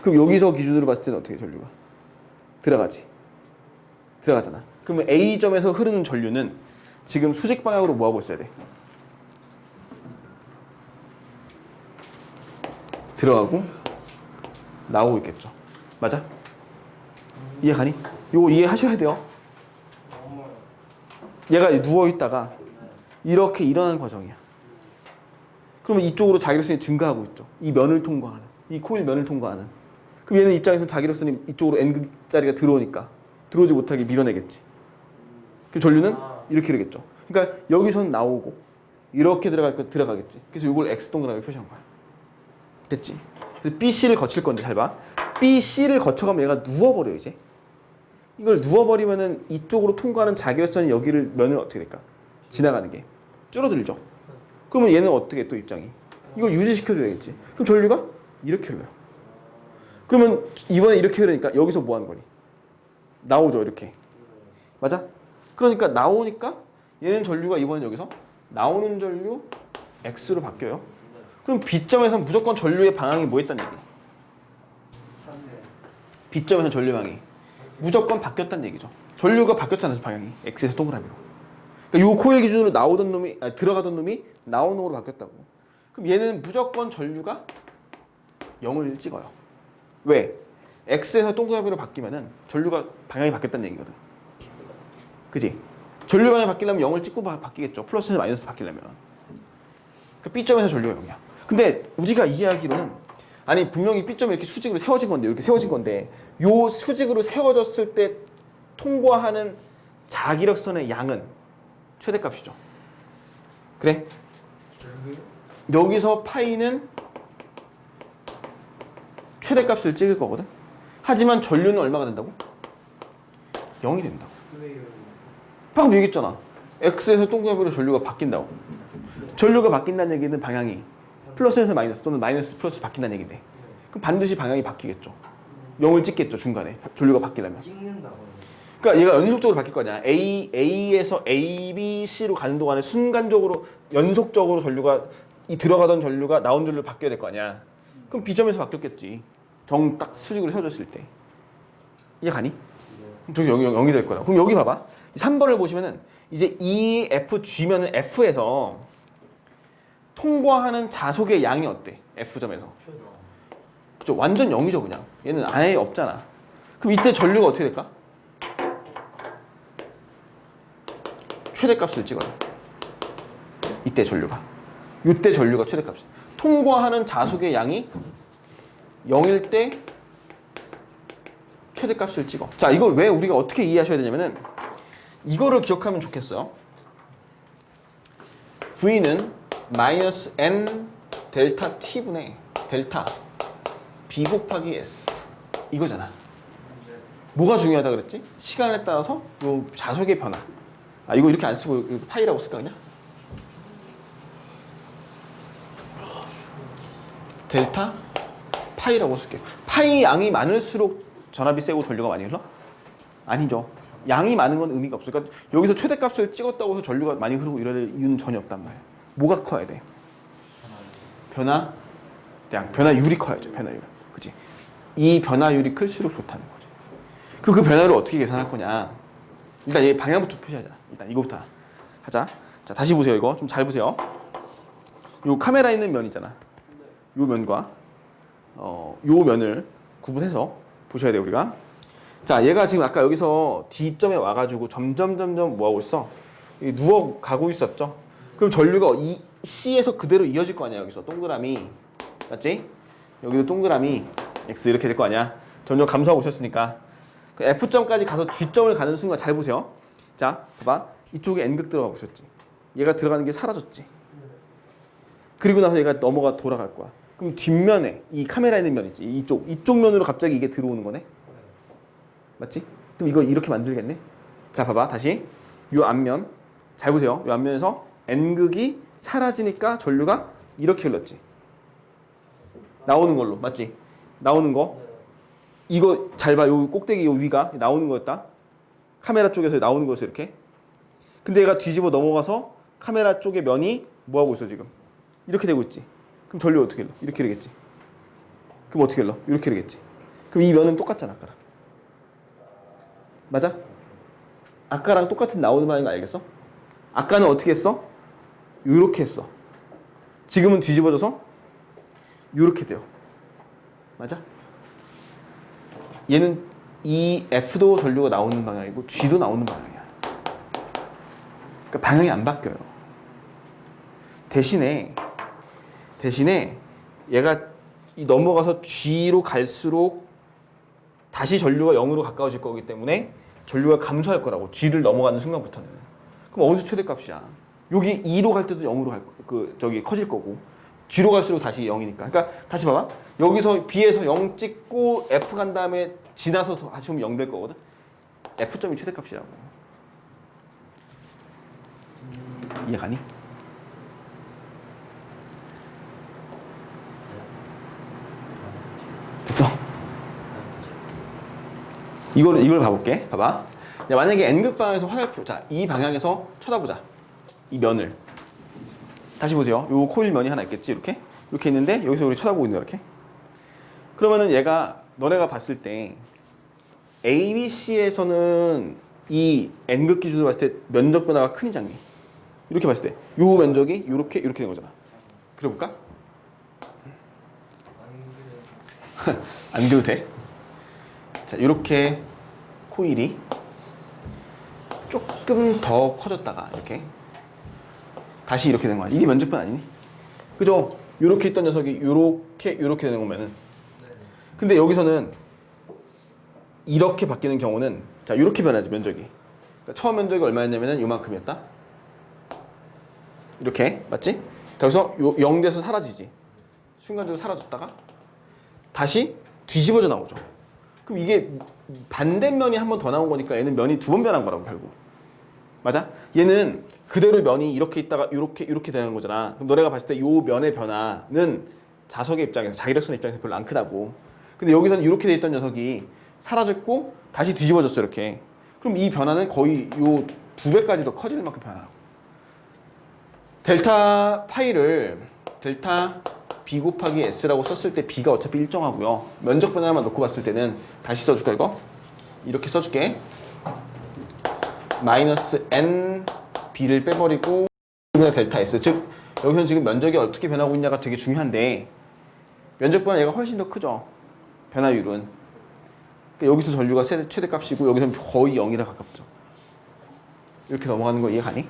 그럼 여기서 기준으로 봤을 때는 어떻게 해, 전류가? 들어가지. 들어가잖아. 그러면 A점에서 흐르는 전류는 지금 수직 방향으로 뭐 하고 있어야 돼? 들어가고 나오고 있겠죠. 맞아? 이해 가니? 요거 이해하셔야 돼요. 얘가 누워있다가 이렇게 일어나는 과정이야. 그러면 이쪽으로 자기력선이 증가하고 있죠. 이 면을 통과하는, 이 코일 면을 통과하는. 그럼 얘는 입장에서 자기력선이 이쪽으로 N자리가 들어오니까 들어오지 못하게 밀어내겠지. 그 전류는 이렇게 이러겠죠. 그러니까 여기선 나오고 이렇게 들어가겠지. 그래서 이걸 X 동그라미 표시한 거야. 됐지? 그래서 BC를 거칠 건데 잘 봐. BC를 거쳐가면 얘가 누워버려 이제. 이걸 누워버리면은 이쪽으로 통과하는 자기력선이 여기를 면을 어떻게 될까? 지나가는 게 줄어들죠. 그러면 얘는 어떻게 또 입장이? 이거 유지시켜줘야겠지. 그럼 전류가 이렇게 흘러요. 그러면 이번에 이렇게 흐르니까 여기서 뭐 하는 거니? 나오죠 이렇게. 맞아? 그러니까 나오니까 얘는 전류가 이번엔 여기서 나오는 전류 X로 바뀌어요. 그럼 B점에서 무조건 전류의 방향이 뭐였단 얘기? B점에서 전류 방향이 무조건 바뀌었다는 얘기죠. 전류가 바뀌었잖아요 방향이. X에서 동그라미로. 그러니까 이 코일 기준으로 나오던 놈이 들어가던 놈이 나오는 놈으로 바뀌었다고. 그럼 얘는 무조건 전류가 0을 찍어요. 왜? X에서 동그라미로 바뀌면은 전류가 방향이 바뀌었다는 얘기거든. 그지? 전류 방향이 바뀌려면 0을 찍고 바뀌겠죠. 플러스에서 마이너스 바뀌려면. 그러니까 B점에서 전류가 0이야. 근데 우리가 이해하기로는 아니 분명히 B점이 이렇게 수직으로 세워진 건데 이렇게 세워진 건데 요 수직으로 세워졌을 때 통과하는 자기력선의 양은 최대값이죠. 그래? 여기서 파이는 최대값을 찍을 거거든. 하지만 전류는 얼마가 된다고? 0이 된다고. 방금 얘기했잖아. X에서 동그라미로 전류가 바뀐다고. 전류가 바뀐다는 얘기는 방향이 플러스에서 마이너스 또는 마이너스 플러스 바뀐다는 얘기인데 그럼 반드시 방향이 바뀌겠죠. 0을 찍겠죠 중간에 전류가 바뀌려면. 찍는다고. 그러니까 얘가 연속적으로 바뀔 거냐. A에서 A, B, C로 가는 동안에 순간적으로 연속적으로 전류가 이 들어가던 전류가 나온 전류로 바뀌어야 될 거 아니야. 그럼 B점에서 바뀌었겠지. 정 딱 수직으로 세워졌을 때. 이해 가니? 저기 0이 될 거라. 그럼 여기 봐봐. 3번을 보시면은 이제 EFG면은 F에서 통과하는 자속의 양이 어때? F점에서. 그죠? 완전 0이죠 그냥. 얘는 아예 없잖아. 그럼 이때 전류가 어떻게 될까? 최대값을 찍어요. 이때 전류가. 이때 전류가 최대값이. 통과하는 자속의 양이 0일 때 최대값을 찍어. 자, 이걸 왜 우리가 어떻게 이해하셔야 되냐면은 이거를 기억하면 좋겠어요. V는 마이너스 N 델타 T분의 델타 B 곱하기 S 이거잖아. 뭐가 중요하다 그랬지? 시간에 따라서 요 자속의 변화. 아, 이거 이렇게 안 쓰고 이거 파이라고 쓸까 그냥? 델타 파이라고 쓸게요. 파이 양이 많을수록 전압이 세고 전류가 많이 흘러? 아니죠. 양이 많은 건 의미가 없어. 그러니까 여기서 최대값을 찍었다고 해서 전류가 많이 흐르고 이럴 이유는 전혀 없단 말이야. 뭐가 커야 돼? 변화량, 변화율이 커야죠. 변화율. 그치? 이 변화율이 클수록 좋다는 거지. 그 변화율을 어떻게 계산할 거냐? 일단 얘 방향부터 표시하자. 일단 이거부터 하자. 자, 다시 보세요. 이거 좀 잘 보세요. 요 카메라 있는 면이잖아. 요 면과 요 면을 구분해서 보셔야 돼요, 우리가. 자, 얘가 지금 아까 여기서 D점에 와가지고 점점 뭐 하고 있어? 누워 가고 있었죠? 그럼 전류가 이 C에서 그대로 이어질 거 아니야, 여기서. 동그라미. 맞지? 여기도 동그라미 X 이렇게 될 거 아니야? 점점 감소하고 오셨으니까. 그 F점까지 가서 G점을 가는 순간 잘 보세요. 자, 봐봐. 이쪽에 N극 들어가 보셨지? 얘가 들어가는 게 사라졌지? 그리고 나서 얘가 넘어가 돌아갈 거야. 그럼 뒷면에 이 카메라 있는 면 있지? 이쪽 면으로 갑자기 이게 들어오는 거네? 맞지? 그럼 이거 이렇게 만들겠네? 자, 봐봐. 다시. 요 앞면. 잘 보세요. 요 앞면에서 N극이 사라지니까 전류가 이렇게 흘렀지. 나오는 걸로. 맞지? 나오는 거. 이거 잘 봐. 요 꼭대기 요 위가 나오는 거였다. 카메라 쪽에서 나오는 거였어, 이렇게. 근데 얘가 뒤집어 넘어가서 카메라 쪽의 면이 뭐 하고 있어, 지금? 이렇게 되고 있지. 그럼 전류 어떻게 흘러? 이렇게 되겠지. 그럼 어떻게 흘러? 이렇게 되겠지. 그럼 이 면은 똑같잖아, 아까랑. 맞아? 아까랑 똑같은 나오는 말인 거 알겠어? 아까는 어떻게 했어? 요렇게 했어. 지금은 뒤집어져서 요렇게 돼요. 맞아? 얘는 이 F도 전류가 나오는 방향이고 G도 나오는 방향이야. 그러니까 방향이 안 바뀌어요. 대신에 얘가 이 넘어가서 G로 갈수록 다시 전류가 0으로 가까워질 거기 때문에 전류가 감소할 거라고. G를 넘어가는 순간부터는. 그럼 어디서 최대값이야? 여기 2로 갈 때도 0으로 커질 거고 G로 갈수록 다시 0이니까. 그러니까 다시 봐봐. 여기서 B에서 0 찍고 F 간 다음에 지나서 다시 오면 0 될 거거든. F점이 최대값이라고. 이해 가니? 됐어? 이걸 봐볼게. 봐봐. 야, 만약에 N극 방향에서 화살표, 자, 이 방향에서 쳐다보자. 이 면을. 다시 보세요. 요 코일 면이 하나 있겠지, 이렇게? 이렇게 있는데, 여기서 우리 쳐다보고 있는 거, 이렇게. 그러면은 얘가, 너네가 봤을 때, ABC에서는 이 N극 기준으로 봤을 때 면적 변화가 크니 작니? 이렇게 봤을 때, 요 면적이 이렇게 된 거잖아. 그려볼까? 안 그려도 돼? 자, 이렇게 코일이 조금 더 커졌다가 이렇게 다시 이렇게 된 거야. 이게 면적변 아니니? 그죠? 이렇게 있던 녀석이 이렇게 되는 거면은. 근데 여기서는 이렇게 바뀌는 경우는 자, 이렇게 변하지 면적이. 그러니까 처음 면적이 얼마였냐면은 요만큼이었다. 이렇게 맞지? 여기서 0 돼서 사라지지. 순간적으로 사라졌다가 다시 뒤집어져 나오죠. 그럼 이게 반대면이 한 번 더 나온 거니까 얘는 면이 두 번 변한 거라고 결국. 맞아? 얘는 그대로 면이 이렇게 있다가 이렇게 되는 거잖아. 그럼 너네가 봤을 때 이 면의 변화는 자석의 입장에서 자기력선 입장에서 별로 안 크다고. 근데 여기서는 이렇게 돼 있던 녀석이 사라졌고 다시 뒤집어졌어 이렇게. 그럼 이 변화는 거의 요 2배까지 더 커지는 만큼 변화하고. 델타 파이를 델타 B 곱하기 S라고 썼을 때 B가 어차피 일정하고요. 면적 변화만 놓고 봤을 때는 다시 써줄까 이거? 이렇게 써줄게. 마이너스 N B를 빼버리고 델타 S. 즉 여기서는 지금 면적이 어떻게 변하고 있냐가 되게 중요한데 면적 변화 얘가 훨씬 더 크죠. 변화율은. 그러니까 여기서 전류가 최대값이고 여기서는 거의 0이라 가깝죠. 이렇게 넘어가는 거 이해 가니?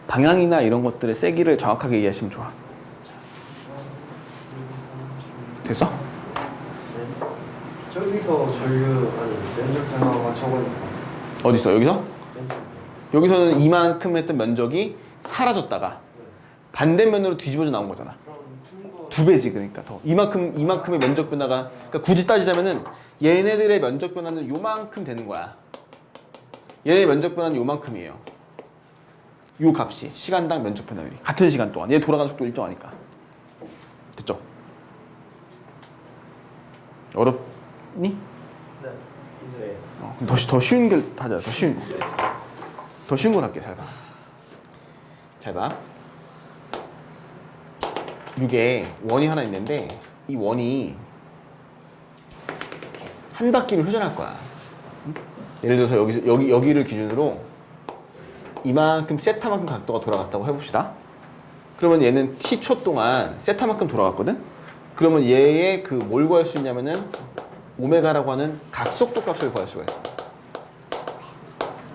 방향이나 이런 것들의 세기를 정확하게 이해하시면 좋아. 됐어? 저기서 전류 아니 면적 변화가 적으니까 어딨어? 여기서? 여기서는 이만큼 했던 면적이 사라졌다가 반대면으로 뒤집어져 나온 거잖아. 2배지 그러니까 더. 이만큼의 면적 변화가 그러니까 굳이 따지자면은 얘네들의 면적 변화는 요만큼 되는 거야. 얘네 면적 변화는 요만큼이에요. 요 값이 시간당 면적 변화율이 같은 시간 동안 얘 돌아가는 속도 일정하니까. 됐죠? 어렵니? 네. 그럼 더 쉬운 걸 하자. 더 쉬운 거. 더 쉬운 걸 할게. 잘 봐. 잘 봐. 이게 원이 하나 있는데 이 원이 한 바퀴를 회전할 거야. 예를 들어서 여기를 기준으로 이만큼 세타만큼 각도가 돌아갔다고 해봅시다. 그러면 얘는 t초 동안 세타만큼 돌아갔거든? 그러면 얘의 그 뭘 구할 수 있냐면은 오메가라고 하는 각속도 값을 구할 수가 있어.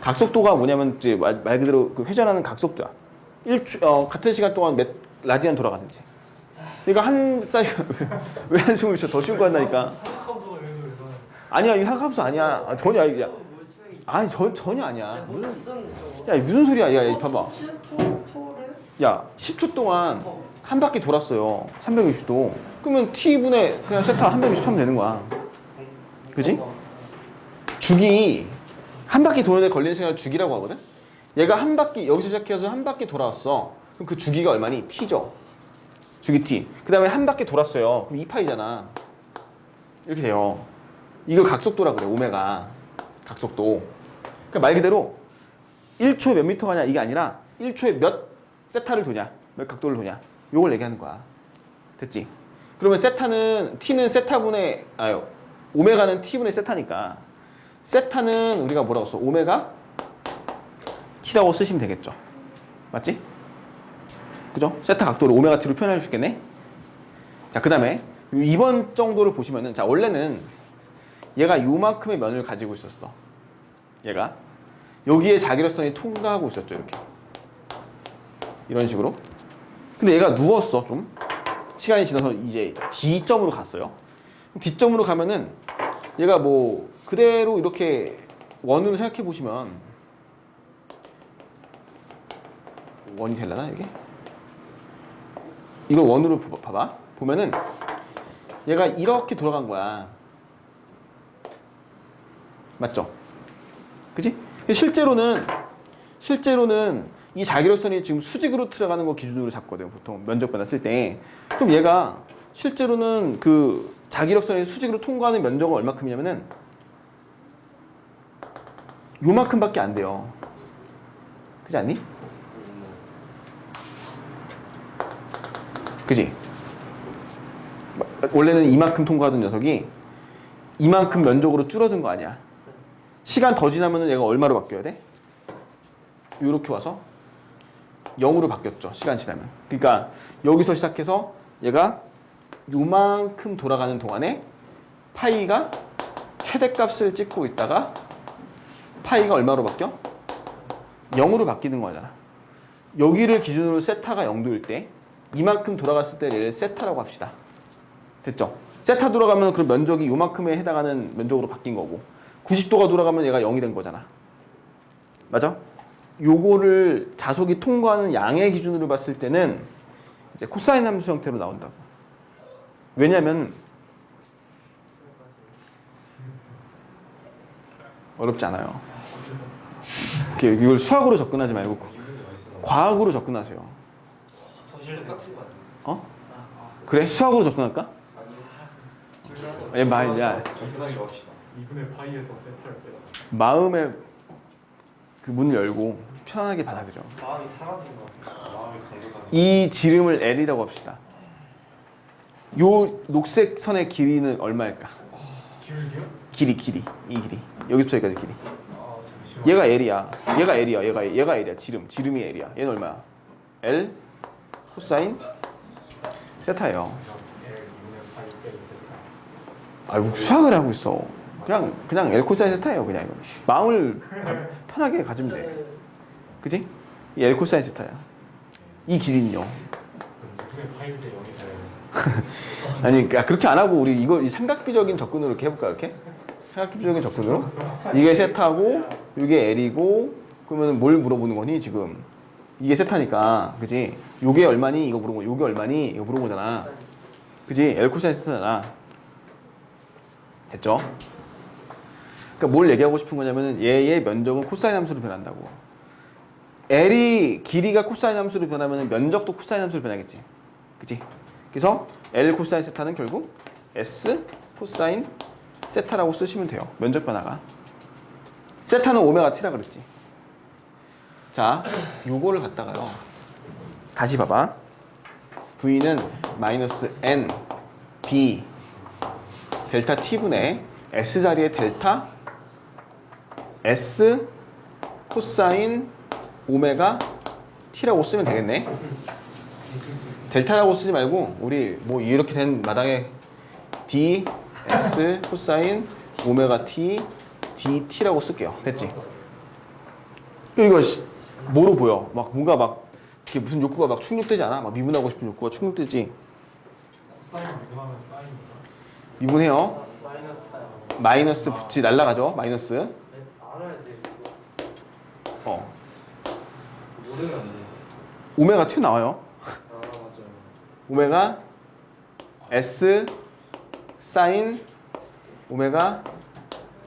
각속도가 뭐냐면 이제 말 그대로 그 회전하는 각속도야. 같은 시간 동안 몇 라디안 돌아가는지. 그러니까 한 사이가 왜 한숨을 쉬어? 더 쉬운 거 한다니까. 아니야, 이거 삼각함수 아니야. 전혀 아니야. 아니 전혀 아니야. 무슨 소리야? 야, 봐봐. 야, 10초 동안 한 바퀴 돌았어요. 360도. 그러면 t분의 그냥 세타 360 하면 되는 거야. 그지? 주기 한 바퀴 도는데 걸리는 시간을 주기라고 하거든. 얘가 한 바퀴 여기서 시작해서 한 바퀴 돌아왔어. 그럼 그 주기가 얼마니? t죠. 주기 t. 그 다음에 한 바퀴 돌았어요. 그럼 2파이잖아. 이렇게 돼요. 이걸 각속도라 그래. 오메가 각속도. 그러니까 말 그대로 1초에 몇 미터 가냐 이게 아니라 1초에 몇 세타를 도냐, 몇 각도를 도냐. 요걸 얘기하는 거야. 됐지? 그러면 t는 세타분의 오메가는 t분의 세타니까 세타는 우리가 뭐라고 써? 오메가 t라고 쓰시면 되겠죠. 맞지? 그죠? 세타 각도를 오메가 t로 표현해 줄겠네. 자, 그 다음에 2번 정도를 보시면은 자 원래는 얘가 요만큼의 면을 가지고 있었어. 얘가 여기에 자기력선이 통과하고 있었죠. 이렇게 이런 식으로. 근데 얘가 누웠어. 좀 시간이 지나서 이제 D점으로 갔어요. D점으로 가면은 얘가 뭐 그대로 이렇게 원으로 생각해 보시면 원이 되려나 이게? 이걸 원으로 봐봐. 보면은 얘가 이렇게 돌아간 거야. 맞죠? 그치? 실제로는 이 자기력선이 지금 수직으로 들어가는 거 기준으로 잡거든. 보통 면적 변화 쓸 때. 그럼 얘가 실제로는 그 자기력선이 수직으로 통과하는 면적은 얼마큼이냐면은 요만큼밖에 안 돼요. 그렇지 않니? 그지? 원래는 이만큼 통과하던 녀석이 이만큼 면적으로 줄어든 거 아니야. 시간 더 지나면은 얘가 얼마로 바뀌어야 돼? 요렇게 와서 0으로 바뀌었죠. 시간 지나면. 그러니까 여기서 시작해서 얘가 요만큼 돌아가는 동안에 파이가 최대값을 찍고 있다가 파이가 얼마로 바뀌어? 0으로 바뀌는 거잖아. 여기를 기준으로 세타가 0도일 때 이만큼 돌아갔을 때 얘를 세타라고 합시다. 됐죠? 세타 돌아가면 그 면적이 요만큼에 해당하는 면적으로 바뀐 거고 90도가 돌아가면 얘가 0이 된 거잖아. 맞아? 요거를 자석이 통과하는 양의 기준으로 봤을 때는 이제 코사인 함수 형태로 나온다고. 왜냐면 어렵지 않아요. 이걸 수학으로 접근하지 말고 과학으로 접근하세요. 어? 그래? 수학으로 접근할까? 야, 접근하기 맙시다. 2분의 파이에서 세타를 빼라. 마음의 그 문을 열고 편안하게 받아들여. 마음이 사라진 것 같아요. 마음이 강력하게. 이 지름을 L이라고 합시다. 요 녹색 선의 길이는 얼마일까? 기울기요? 길이. 이 길이. 여기부터 여기까지 길이. 잠시만. 얘가 L이야. 얘가 L이야. 지름이 L이야. 얘는 얼마야? L 코사인 세타예요. L 2분의 파이 빼기 세타. 아이고 수학을 하고 있어. 그냥 L 코사인 세타예요. 그냥 이거. 마음을 편하게 가지면 돼. 그지? 이 L 코사인 세타야. 이 길이는요. 2분의 파이 때 0이 돼요. 아니 그렇게 안 하고 우리 이거 이 삼각비적인 접근으로 이렇게 해볼까 이렇게? 삼각비적인 접근으로 이게 세타고 이게 L이고 그러면 뭘 물어보는 거니 지금? 이게 세타니까 그지? 요게 얼마니? 이거 물어본 거. 요게 얼마니? 이거 물어본 거잖아. 그지? L 코사인 세타잖아. 됐죠? 그러니까 뭘 얘기하고 싶은 거냐면은 얘의 면적은 코사인 함수로 변한다고. L이 길이가 코사인 함수로 변하면 면적도 코사인 함수로 변하겠지. 그치? 그래서 L 코사인 세타는 결국 S 코사인 세타라고 쓰시면 돼요. 면적 변화가. 세타는 오메가 T라 그랬지. 자, 요거를 갖다가요. 다시 봐봐. V는 마이너스 N B 델타 T분의 S 자리에 델타 S 코사인 오메가 T라고 쓰면 되겠네. 델타라고 쓰지 말고 우리 뭐 이렇게 된 마당에 D S 코사인 오메가 T DT라고 쓸게요. 됐지? 이거 뭐로 보여? 막 뭔가 막 이게 무슨 욕구가 막 충족되지 않아? 막 미분하고 싶은 욕구가 충족되지? 코사인 미분하면 사인인가? 미분해요. 마이너스 사인. 마이너스 붙이 날라가죠. 마이너스. 알아야 돼. 어. 모르면 안 돼. 오메가 T 나와요. 아 맞아요. 오메가 S 사인 오메가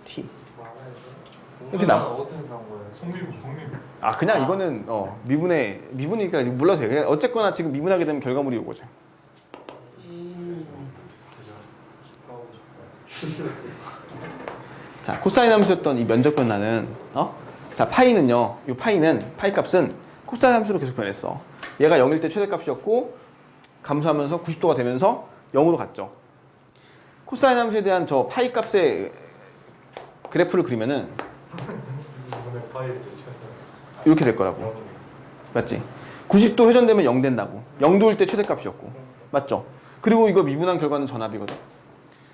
T. 알아야 돼. 이렇게 남- 어떻게 나온 거예요? 성미분. 아 그냥 이거는 미분이니까 몰라도 돼. 그냥 어쨌거나 지금 미분하게 되면 결과물이 요거죠. 가고 싶어요. 자 코사인 함수였던 이 면적 변화는 자 파이는요. 이 파이는 파이 값은 코사인 함수로 계속 변했어. 얘가 0일 때 최대값이었고 감소하면서 90도가 되면서 0으로 갔죠. 코사인 함수에 대한 저 파이 값의 그래프를 그리면은 2분의 파이 때 최소. 이렇게 될 거라고. 맞지? 90도 회전되면 0 된다고. 0도일 때 최대값이었고. 맞죠? 그리고 이거 미분한 결과는 전압이거든.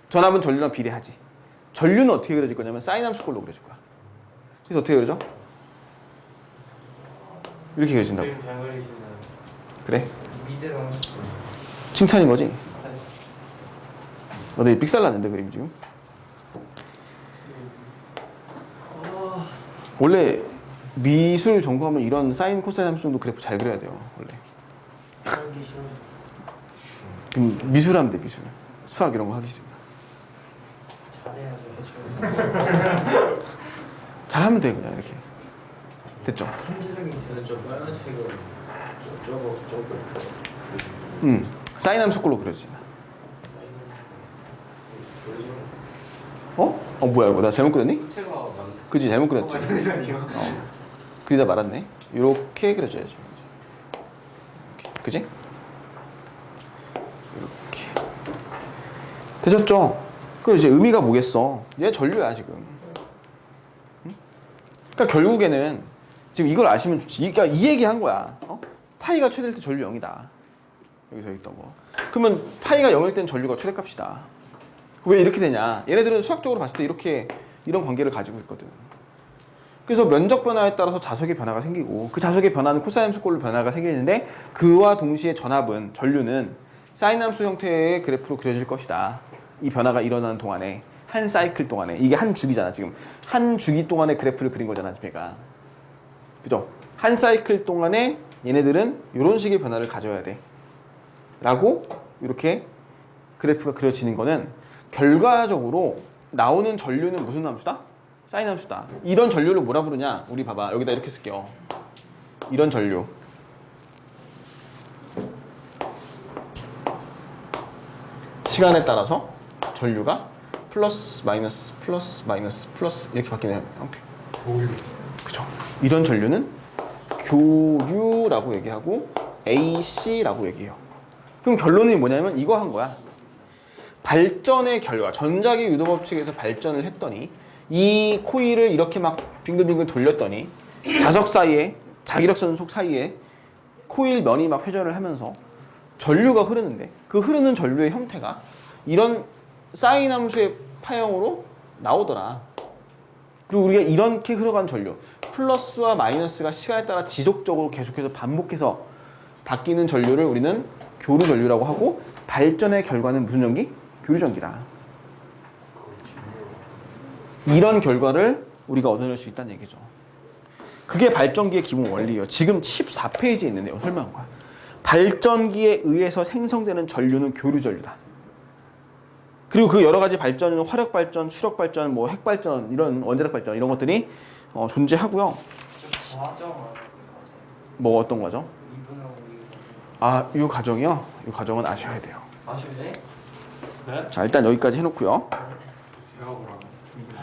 전압은 전류랑 비례하지. 전류는 어떻게 그려질 거냐면 사인 함수꼴로 그려질 거야. 그래서 어떻게 그려져? 이렇게 그려진다고. 그림 잘 그리시는 그래? 미대랑 칭찬인 거지? 너 되게 삑살났는데 그림 지금? 원래 미술 전공하면 이런 사인 코사인 함수 정도 그래프 잘 그려야 돼요. 원래. 하기 싫어. 그럼 미술하면 돼 미술. 수학 이런 거 하기 싫으면. 잘해야죠. 잘하면 돼 그냥 이렇게. 됐죠? 천재적인 저는 좀 빨간색으로 저거 사인 함수꼴로 그려지지. 어? 뭐야 이거 나 잘못 그렸니? 끝에가 많. 그지 잘못 그렸지. 아니요. 그리다 말았네. 이렇게 그려줘야죠. 이렇게. 그지? 이렇게. 되셨죠? 그 이제 의미가 뭐겠어? 얘 전류야 지금. 응? 그러니까 결국에는 지금 이걸 아시면 좋지. 그러니까 이 얘기 한 거야. 파이가 최대일 때 전류 0이다. 여기서 있던 거. 그러면 파이가 0일 땐 전류가 최대값이다. 왜 이렇게 되냐? 얘네들은 수학적으로 봤을 때 이런 관계를 가지고 있거든. 그래서 면적 변화에 따라서 자석의 변화가 생기고 그 자석의 변화는 코사인 함수꼴로 변화가 생기는데 그와 동시에 전압은 전류는 사인 함수 형태의 그래프로 그려질 것이다. 이 변화가 일어나는 동안에 한 사이클 동안에 이게 한 주기잖아 지금 한 주기 동안의 그래프를 그린 거잖아 제가. 그죠? 한 사이클 동안에 얘네들은 이런 식의 변화를 가져야 돼. 라고 이렇게 그래프가 그려지는 거는 결과적으로 나오는 전류는 무슨 함수다? 사인 함수다. 이런 전류를 뭐라 부르냐? 우리 봐봐. 여기다 이렇게 쓸게요. 이런 전류. 시간에 따라서 전류가 플러스 마이너스 플러스 마이너스 플러스 이렇게 바뀌는 형태. 오류. 그죠? 이런 전류는 교류라고 얘기하고 AC라고 얘기해요. 그럼 결론이 뭐냐면 이거 한 거야. 발전의 결과, 전자기 유도 법칙에서 발전을 했더니 이 코일을 이렇게 막 빙글빙글 돌렸더니 자석 사이에 자기력선 속 사이에 코일 면이 막 회전을 하면서 전류가 흐르는데 그 흐르는 전류의 형태가 이런 사인 함수의 파형으로 나오더라. 그리고 우리가 이렇게 흘러간 전류 플러스와 마이너스가 시간에 따라 지속적으로 계속해서 반복해서 바뀌는 전류를 우리는 교류 전류라고 하고 발전의 결과는 무슨 전기? 교류 전기다. 이런 결과를 우리가 얻어낼 수 있다는 얘기죠. 그게 발전기의 기본 원리예요. 지금 14페이지에 있는 내용 설명한 거야. 발전기에 의해서 생성되는 전류는 교류 전류다. 그리고 그 여러 가지 발전은 화력 발전, 수력 발전, 뭐 핵 발전, 이런 원자력 발전 이런 것들이 존재하고요. 과정 뭐 어떤 과정? 이분하고 이분. 아, 이 과정이요? 이 과정은 아셔야 돼요. 아쉽네. 네? 자, 일단 여기까지 해놓고요. 제가 보라고.